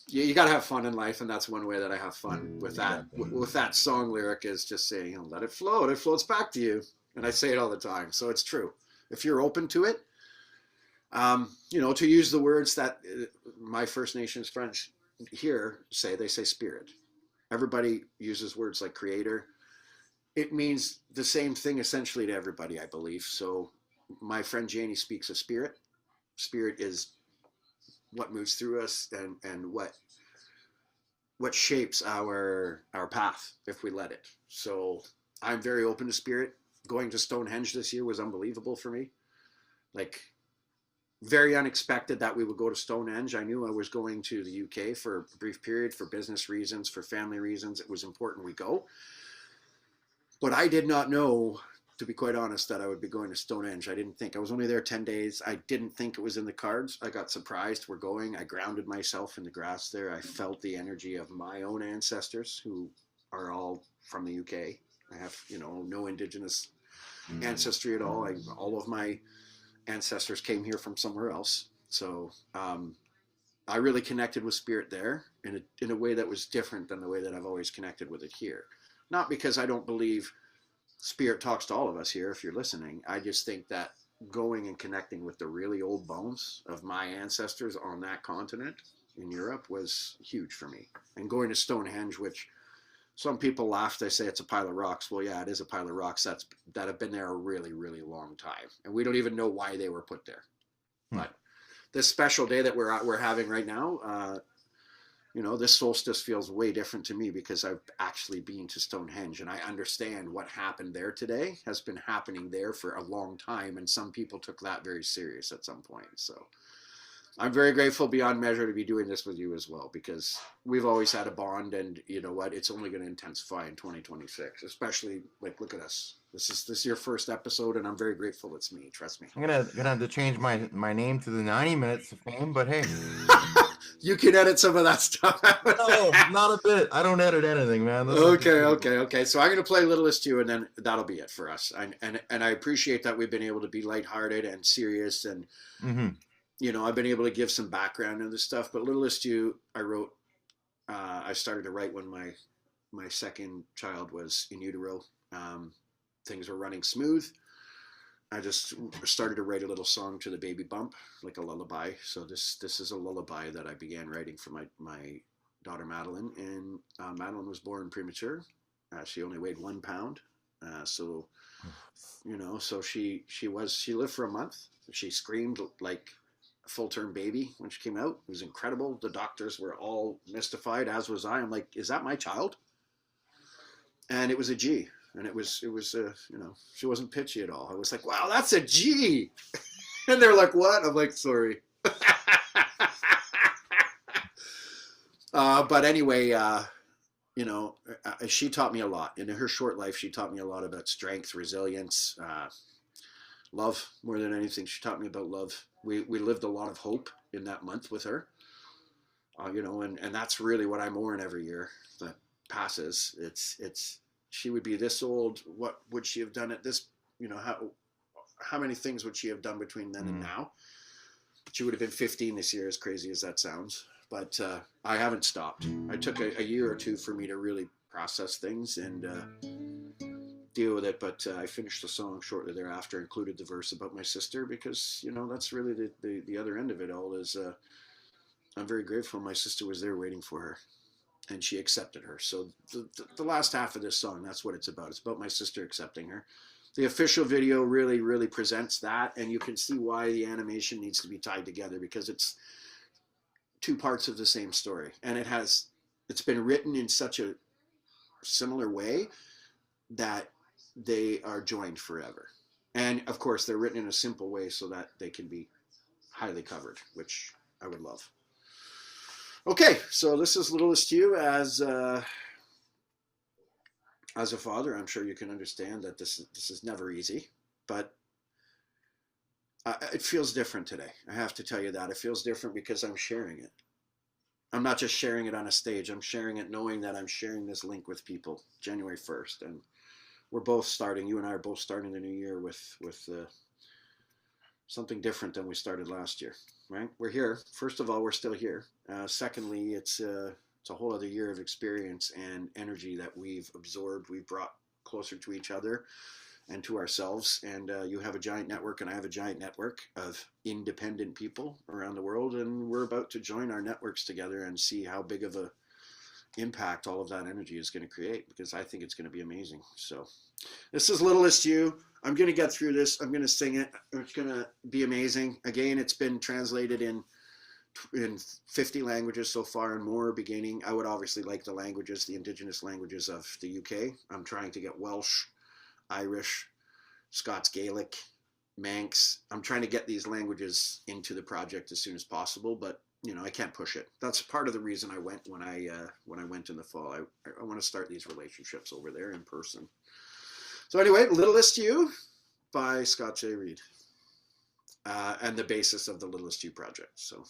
you got to have fun in life, and that's one way that I have fun with that. With that song lyric is just saying, let it float. It floats back to you, and I say it all the time. So it's true. If you're open to it, to use the words that my First Nations friends here say, they say spirit. Everybody uses words like creator. It means the same thing essentially to everybody, I believe. So my friend Janie speaks of spirit. Spirit is what moves through us and what shapes our path if we let it. So I'm very open to spirit. Going to Stonehenge this year was unbelievable for me. Like, very unexpected that we would go to Stonehenge. I knew I was going to the UK for a brief period for business reasons, for family reasons. It was important we go. But I did not know, to be quite honest, that I would be going to Stonehenge. I didn't think. I was only there 10 days. I didn't think it was in the cards. I got surprised. We're going. I grounded myself in the grass there. I felt the energy of my own ancestors who are all from the UK. I have, no indigenous ancestry at all. All of my ancestors came here from somewhere else. So I really connected with spirit there in a way that was different than the way that I've always connected with it here. Not because I don't believe spirit talks to all of us here, if you're listening. I just think that going and connecting with the really old bones of my ancestors on that continent in Europe was huge for me. And going to Stonehenge, which some people laugh, they say it's a pile of rocks. Well, yeah, it is a pile of rocks that have been there a really, really long time. And we don't even know why they were put there. But this special day that we're having right now, this solstice feels way different to me because I've actually been to Stonehenge and I understand what happened there today has been happening there for a long time. And some people took that very serious at some point. So I'm very grateful beyond measure to be doing this with you as well, because we've always had a bond, and you know what? It's only going to intensify in 2026, especially like, look at us. This is your first episode, and I'm very grateful it's me. Trust me. I'm gonna have to change my name to the 90 minutes of fame, but hey. You can edit some of that stuff out. No, not a bit. I don't edit anything, man. Okay. So I'm going to play Littlest You, and then that'll be it for us. And I appreciate that we've been able to be lighthearted and serious, and I've been able to give some background into this stuff. But Littlest You, I started to write when my second child was in utero. Things were running smooth. I just started to write a little song to the baby bump, like a lullaby. So this is a lullaby that I began writing for my daughter Madilyn, and Madilyn was born premature. She only weighed 1 pound, so she lived for a month. She screamed like a full-term baby when she came out. It was incredible. The doctors were all mystified, as was I. I'm like, is that my child? And it was a G. And it was she wasn't pitchy at all. I was like, wow, that's a G. And they're like, what? I'm like, sorry. But anyway, she taught me a lot. In her short life, she taught me a lot about strength, resilience, love more than anything. She taught me about love. We lived a lot of hope in that month with her. And that's really what I mourn every year that passes. It's she would be this old. What would she have done at this? How many things would she have done between then and now? She would have been 15 this year, as crazy as that sounds. But I haven't stopped. I took a year or two for me to really process things and deal with it. But I finished the song shortly thereafter, included the verse about my sister, because that's really the other end of it all. Is I'm very grateful my sister was there waiting for her. And she accepted her. So the last half of this song, that's what it's about. It's about my sister accepting her. The official video really, really presents that, and you can see why the animation needs to be tied together, because it's two parts of the same story, and it's been written in such a similar way that they are joined forever. And of course, they're written in a simple way so that they can be highly covered, which I would love. Okay, so this is Littlest You. As a father, I'm sure you can understand that this is never easy, but it feels different today. I have to tell you that. It feels different because I'm sharing it. I'm not just sharing it on a stage. I'm sharing it knowing that I'm sharing this link with people January 1st. And we're both starting, you and I are both starting the new year with something different than we started last year, right? We're here. First of all, we're still here. Secondly, it's a whole other year of experience and energy that we've absorbed, we've brought closer to each other and to ourselves. And you have a giant network, and I have a giant network of independent people around the world, and we're about to join our networks together and see how big of a impact all of that energy is going to create, because I think it's going to be amazing. So this is Littlest You. I'm going to get through this. I'm going to sing it. It's going to be amazing. Again, it's been translated in 50 languages so far, and more beginning. I would obviously like the languages, the indigenous languages of the UK. I'm trying to get Welsh, Irish, Scots Gaelic, Manx. I'm trying to get these languages into the project as soon as possible, but you know, I can't push it. That's part of the reason I went when I went in the fall. I want to start these relationships over there in person. So anyway, Littlest You by Scott J. Reid, and the basis of the Littlest You Project. So.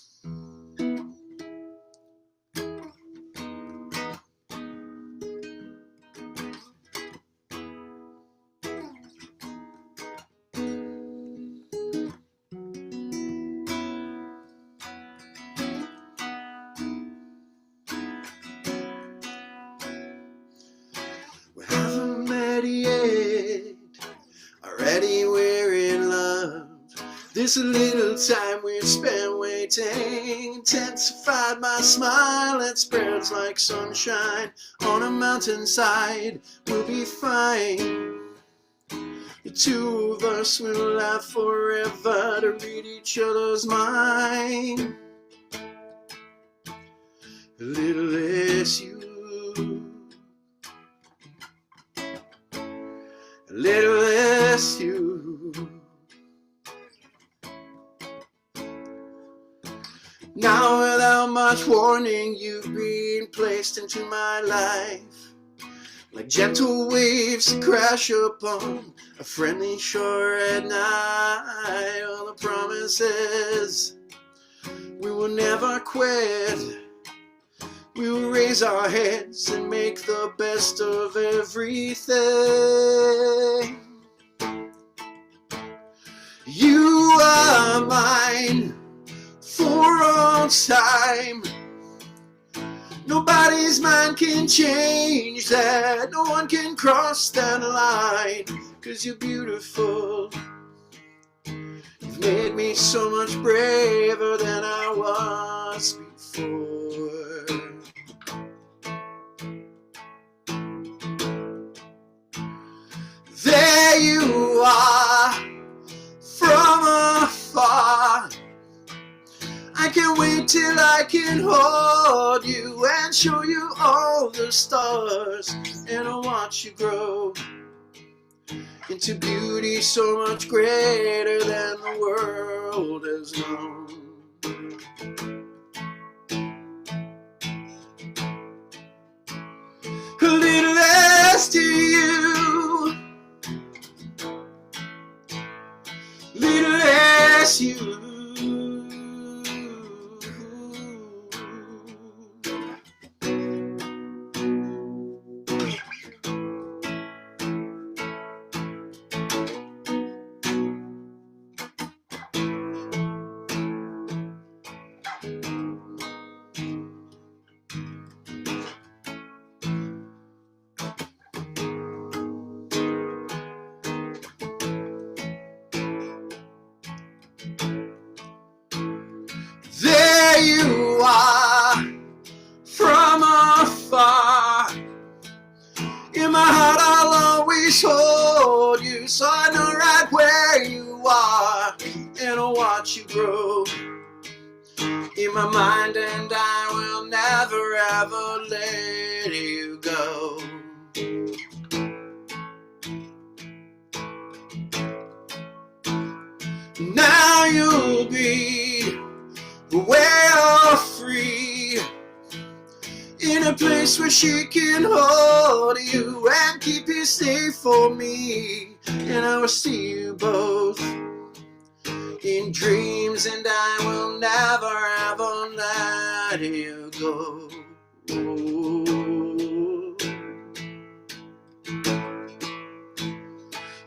We haven't met yet, already we're in love. This little time we've spent waiting intensified my smile that spreads like sunshine on a mountainside. We'll be fine. The two of us will laugh forever to read each other's mind. A little less you, a little less you. Now without much warning, you've been placed into my life, like gentle waves that crash upon a friendly shore at night. All the promises, we will never quit. We will raise our heads and make the best of everything. You are mine for all time. Nobody's mind can change that. No one can cross that line. 'Cause you're beautiful. You've made me so much braver than I was before. There you are from afar. I can't wait till I can hold you and show you all the stars, and I'll watch you grow into beauty so much greater than the world has known. A little less to you, little less you. There you are from afar. In my heart I'll always hold you, so watch you grow in my mind, and I will never ever let you go. Now you'll be where you're free, in a place where she can hold you and keep you safe for me. And I will see you both in dreams, and I will never ever let you go.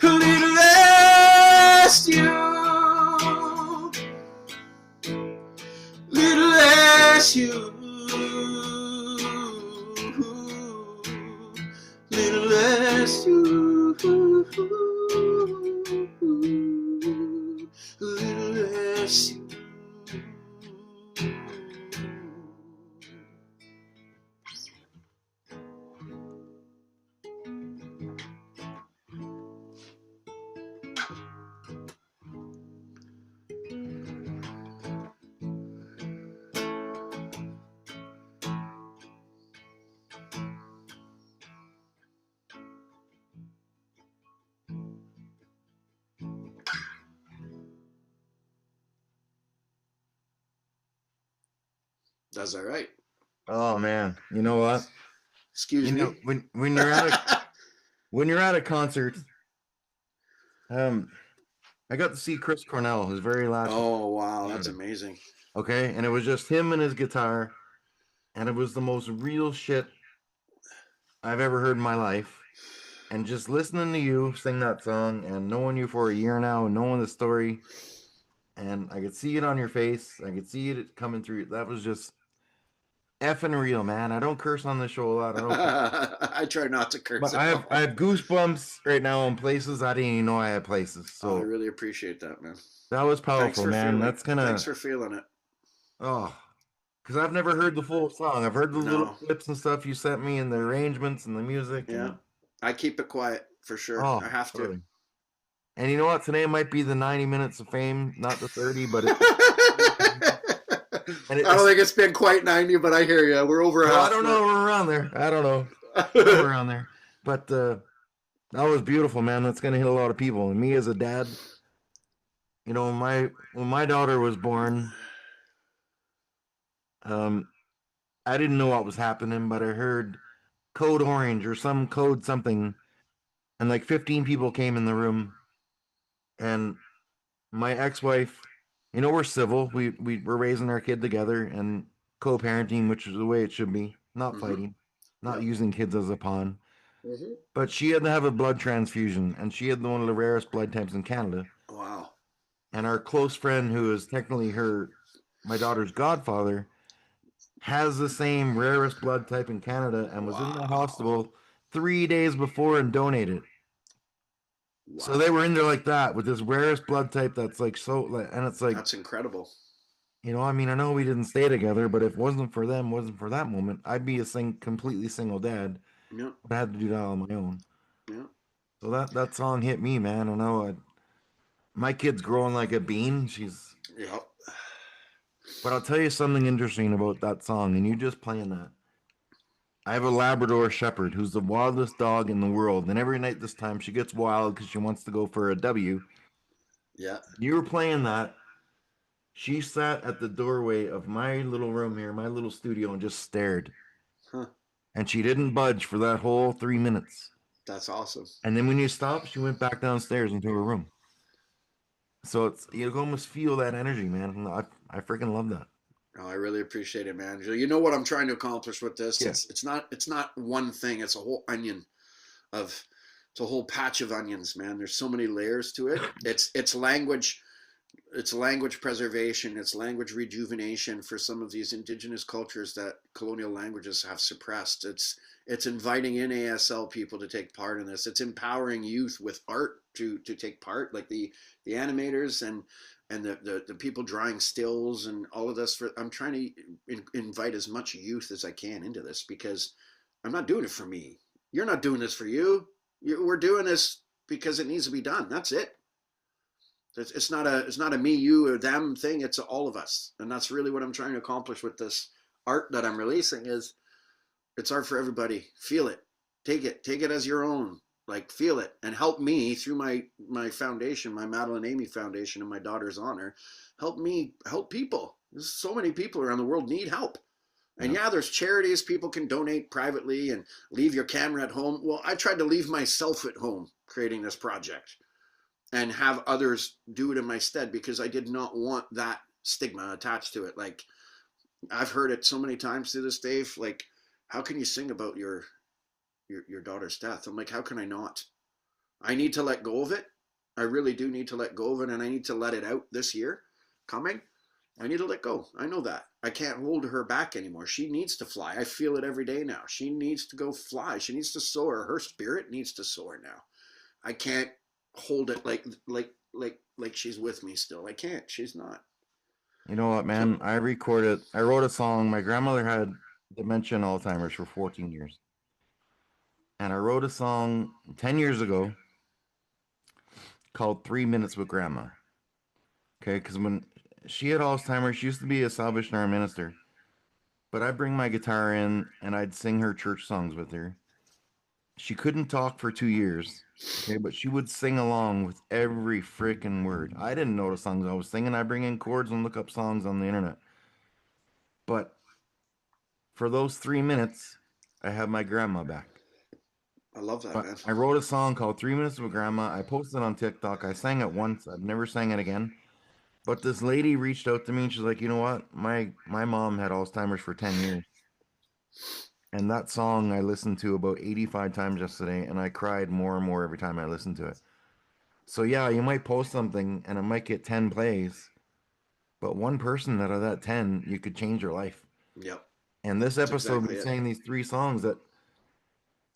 Littlest you, littlest you, littlest you, littlest you. That's all right. Oh man, you know what? Excuse me. When you're at a concert, I got to see Chris Cornell, his very last. Oh wow, that's amazing. Okay, and it was just him and his guitar, and it was the most real shit I've ever heard in my life. And just listening to you sing that song and knowing you for a year now and knowing the story, and I could see it on your face, I could see it coming through. That was just effing real, man. I don't curse on the show a lot. I don't. I try not to curse. But I have goosebumps right now on places I didn't even know I had places. So I really appreciate that, man. that was powerful, man. That's Thanks for feeling it. Oh, because I've never heard the full song. I've heard the little clips and stuff you sent me, and the arrangements and the music. Yeah, I keep it quiet for sure. Oh, I have to. And you know what? Today might be the 90 minutes of fame, not the 30, but I don't think it's been quite 90, but I hear you. We're over half. I don't know. We're around there. I don't know. We're around there. But that was beautiful, man. That's going to hit a lot of people. And me as a dad, you know, when my daughter was born, I didn't know what was happening, but I heard code orange or some code something, and like 15 people came in the room, and my ex-wife, you know, we're civil. We're raising our kid together and co-parenting, which is the way it should be, not fighting, not using kids as a pawn. But she had to have a blood transfusion, and she had one of the rarest blood types in Canada. Wow. And our close friend, who is technically my daughter's godfather, has the same rarest blood type in Canada and was in the hospital 3 days before and donated. Wow. So they were in there like that with this rarest blood type that's like and it's like, that's incredible. You know, I mean, I know we didn't stay together, but if it wasn't for them, wasn't for that moment, I'd be completely single dad. Yeah. But I had to do that on my own. Yeah. So that song hit me, man. I know my kid's growing like a bean. She's. Yep. But I'll tell you something interesting about that song, and you just playing that. I have a Labrador Shepherd who's the wildest dog in the world, and every night this time she gets wild because she wants to go for a W. Yeah. You were playing that. She sat at the doorway of my little room here, my little studio, and just stared. Huh. And she didn't budge for that whole 3 minutes. That's awesome. And then when you stopped, she went back downstairs into her room. So you almost feel that energy, man. I freaking love that. Oh, I really appreciate it, man. You know what I'm trying to accomplish with this? Yeah. It's not one thing. It's a whole onion it's a whole patch of onions, man. There's so many layers to it. It's language. It's language preservation. It's language rejuvenation for some of these indigenous cultures that colonial languages have suppressed. It's inviting in ASL people to take part in this. It's empowering youth with art to take part, like the animators and the people drawing stills and all of this. I'm trying to invite as much youth as I can into this because I'm not doing it for me. You're not doing this for you. We're doing this because it needs to be done. That's it. It's not a me, you, or them thing. It's all of us, and that's really what I'm trying to accomplish with this art that I'm releasing. Is it's art for everybody. Feel it, take it as your own. Like feel it, and help me through my foundation, my Madilyn Amy Foundation, in my daughter's honor. Help me help people. There's so many people around the world need help. And yeah, there's charities people can donate privately and leave your camera at home. Well, I tried to leave myself at home creating this project and have others do it in my stead because I did not want that stigma attached to it. Like I've heard it so many times to this day, like, how can you sing about your daughter's death? I'm like, how can I not? I need to let go of it. I really do need to let go of it, and I need to let it out this year coming. I need to let go. I know that. I can't hold her back anymore. She needs to fly. I feel it every day now. She needs to go fly. She needs to soar. Her spirit needs to soar now. I can't hold it like she's with me still. I can't. She's not. You know what, man? So, I wrote a song. My grandmother had dementia and Alzheimer's for 14 years. And I wrote a song 10 years ago called 3 Minutes with Grandma. Okay, because when she had Alzheimer's, she used to be a Salvation Army minister. But I'd bring my guitar in and I'd sing her church songs with her. She couldn't talk for 2 years, okay, but she would sing along with every freaking word. I didn't know the songs I was singing. I bring in chords and look up songs on the internet. But for those 3 minutes, I have my grandma back. I love that, But man. I wrote a song called 3 Minutes with Grandma. I posted it on TikTok. I sang it once. I've never sang it again. But this lady reached out to me and she's like, you know what? My mom had Alzheimer's for 10 years. And that song I listened to about 85 times yesterday, and I cried more and more every time I listened to it. So yeah, you might post something and it might get 10 plays, but one person out of that 10, you could change your life. Yep. And this That's episode, exactly me it. saying these 3 songs that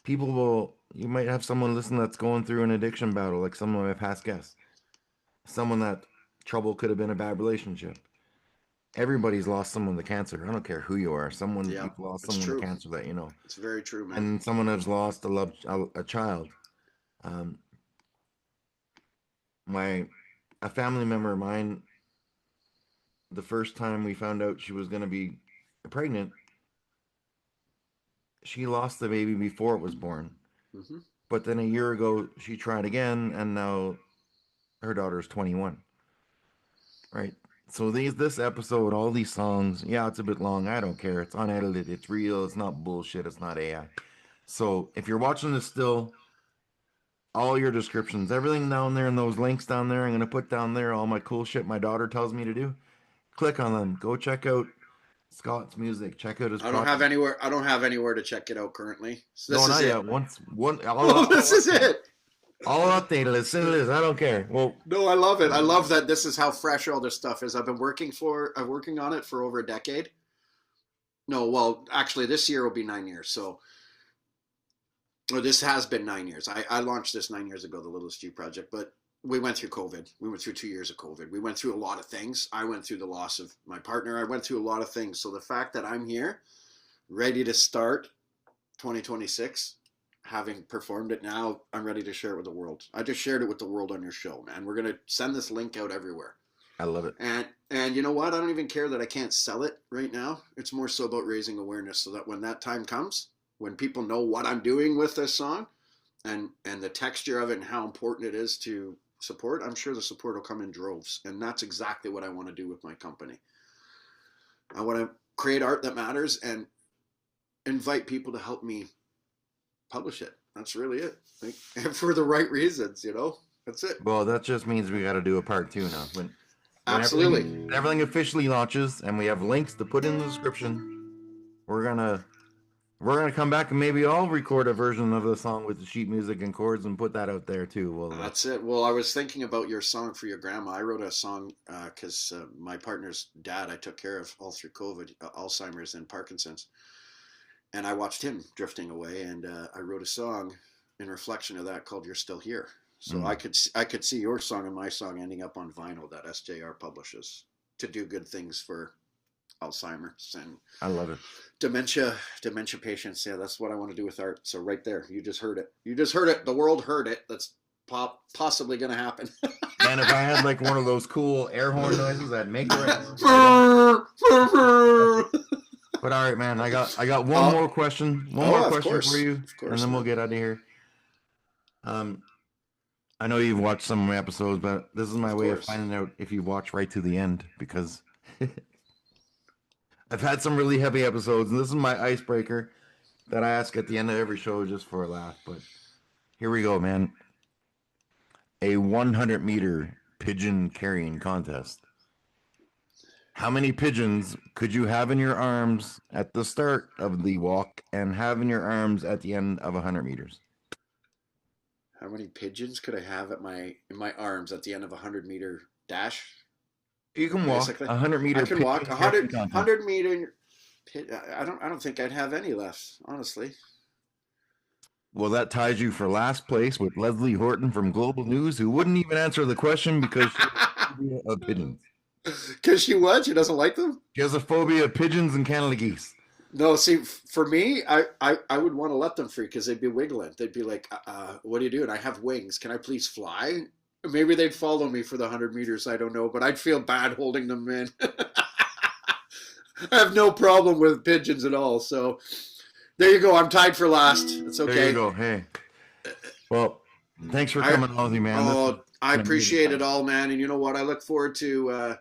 people will, you might have someone listen that's going through an addiction battle, like some of my past guests. Someone that trouble could have been a bad relationship. Everybody's lost someone to cancer. I don't care who you are. Someone Yep. you've lost It's someone to true. cancer that you know, It's very true, man. and someone has lost a child. Um, my a family member of mine, the first time we found out she was going to be pregnant, she lost the baby before it was born. Mm-hmm. But then a year ago, she tried again, and now her daughter's 21. Right. So this episode, all these songs, yeah, it's a bit long. I don't care. It's unedited. It's real. It's not bullshit. It's not AI. So if you're watching this still, all your descriptions, everything down there, and those links down there, I'm gonna put down there all my cool shit my daughter tells me to do. Click on them. Go check out Scott's music. Check out his I don't have project. anywhere. I don't have anywhere to check it out currently. So No, this is not it. yet. Once one, Oh, this is it. I'll update it as soon as it is. I don't care. Well, No, I love it. I love that this is how fresh all this stuff is. I'm working on it for over a decade. No, well, actually, this year will be 9 years. So, or this has been 9 years. I launched this 9 years ago, the Littlest You Project, but we went through COVID. We went through 2 years of COVID. We went through a lot of things. I went through the loss of my partner. I went through a lot of things. So the fact that I'm here, ready to start 2026, having performed it now, I'm ready to share it with the world. I just shared it with the world on your show, man. We're gonna send this link out everywhere. I love it. And you know what? I don't even care that I can't sell it right now. It's more so about raising awareness so that when that time comes, when people know what I'm doing with this song and the texture of it and how important it is to support, I'm sure the support will come in droves. And that's exactly what I want to do with my company. I want to create art that matters and invite people to help me publish it. That's really it. Like, and for the right reasons, you know? That's it. Well, that just means we got to do a part 2 now. When Absolutely. everything officially launches and we have links to put in the description, we're gonna come back and maybe I'll record a version of the song with the sheet music and chords and put that out there too. That's it. Well, I was thinking about your song for your grandma. I wrote a song because my partner's dad I took care of all through COVID, Alzheimer's and Parkinson's. And I watched him drifting away, and I wrote a song in reflection of that called "You're Still Here." So I could see your song and my song ending up on vinyl that SJR publishes to do good things for Alzheimer's and I love it. dementia patients. Yeah, that's what I want to do with art. So right there, you just heard it. You just heard it. The world heard it. Let's possibly going to happen. Man, if I had like one of those cool air horn noises, I'd make it right. But all right, man, I got one more question. One more question for you, and then we'll get out of here. I know you've watched some of my episodes, but this is my way of finding out if you watch right to the end, because I've had some really heavy episodes, and this is my icebreaker that I ask at the end of every show just for a laugh. But here we go, man. A 100-meter pigeon carrying contest. How many pigeons could you have in your arms at the start of the walk and have in your arms at the end of 100 meters? How many pigeons could I have in my arms at the end of a 100-meter dash? You can walk Basically. 100-meter. I can walk 100-meter. I don't think I'd have any left, honestly. Well, that ties you for last place with Leslie Horton from Global News, who wouldn't even answer the question because she has a phobia of pigeons. Because she what? She doesn't like them? She has a phobia of pigeons and Canada geese. No, see, for me, I would want to let them free because they'd be wiggling. They'd be like, what are you doing? I have wings. Can I please fly? Maybe they'd follow me for the 100 meters. I don't know, but I'd feel bad holding them in. I have no problem with pigeons at all. So there you go. I'm tied for last. It's okay. There you go. Hey. Well, thanks for coming on with me, man. Oh, I appreciate it all, man. And you know what? I look forward to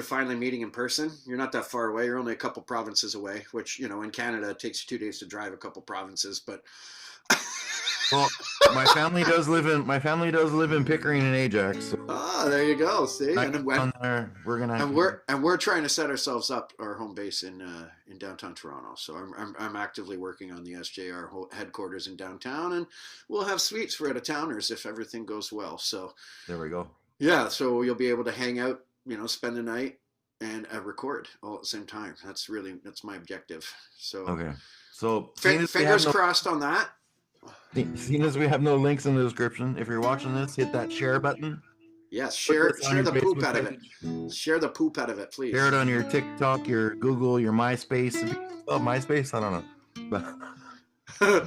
finally meeting in person. You're not that far away. You're only a couple provinces away, which, you know, in Canada, it takes you 2 days to drive a couple provinces, but well, my family does live in Pickering and Ajax. So there you go. See, we're we're trying to set ourselves up our home base in downtown Toronto. So I'm actively working on the SJR headquarters in downtown, and we'll have suites for out-of-towners if everything goes well. So there we go. Yeah, so you'll be able to hang out, you know, spend the night and record all at the same time. That's my objective. So okay. So fingers crossed on that. Seeing as we have no links in the description, if you're watching this, hit that share button. Yes, share the poop out of it. Share the poop out of it, please. Share it on your TikTok, your Google, your MySpace. Oh, MySpace? I don't know.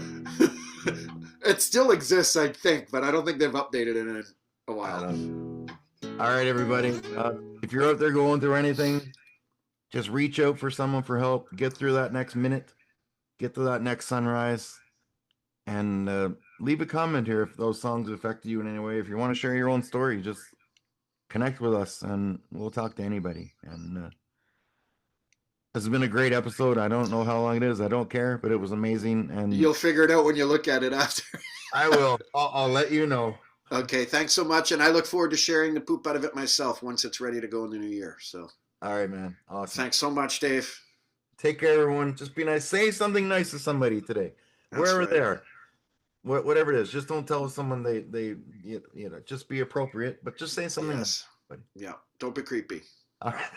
It still exists, I think, but I don't think they've updated it in a while. All right, everybody. If you're out there going through anything, just reach out for someone for help. Get through that next minute. Get to that next sunrise. And leave a comment here if those songs affected you in any way. If you want to share your own story, just connect with us and we'll talk to anybody. And this has been a great episode. I don't know how long it is. I don't care, but it was amazing. And you'll figure it out when you look at it after. I will. I'll let you know. Okay, thanks so much. And I look forward to sharing the poop out of it myself once it's ready to go in the new year. So, all right, man. Awesome. Thanks so much, Dave. Take care, everyone. Just be nice. Say something nice to somebody today. Wherever they are. Whatever it is, just don't tell someone they you know, just be appropriate, but just say something. Yes. Yeah, don't be creepy. All right.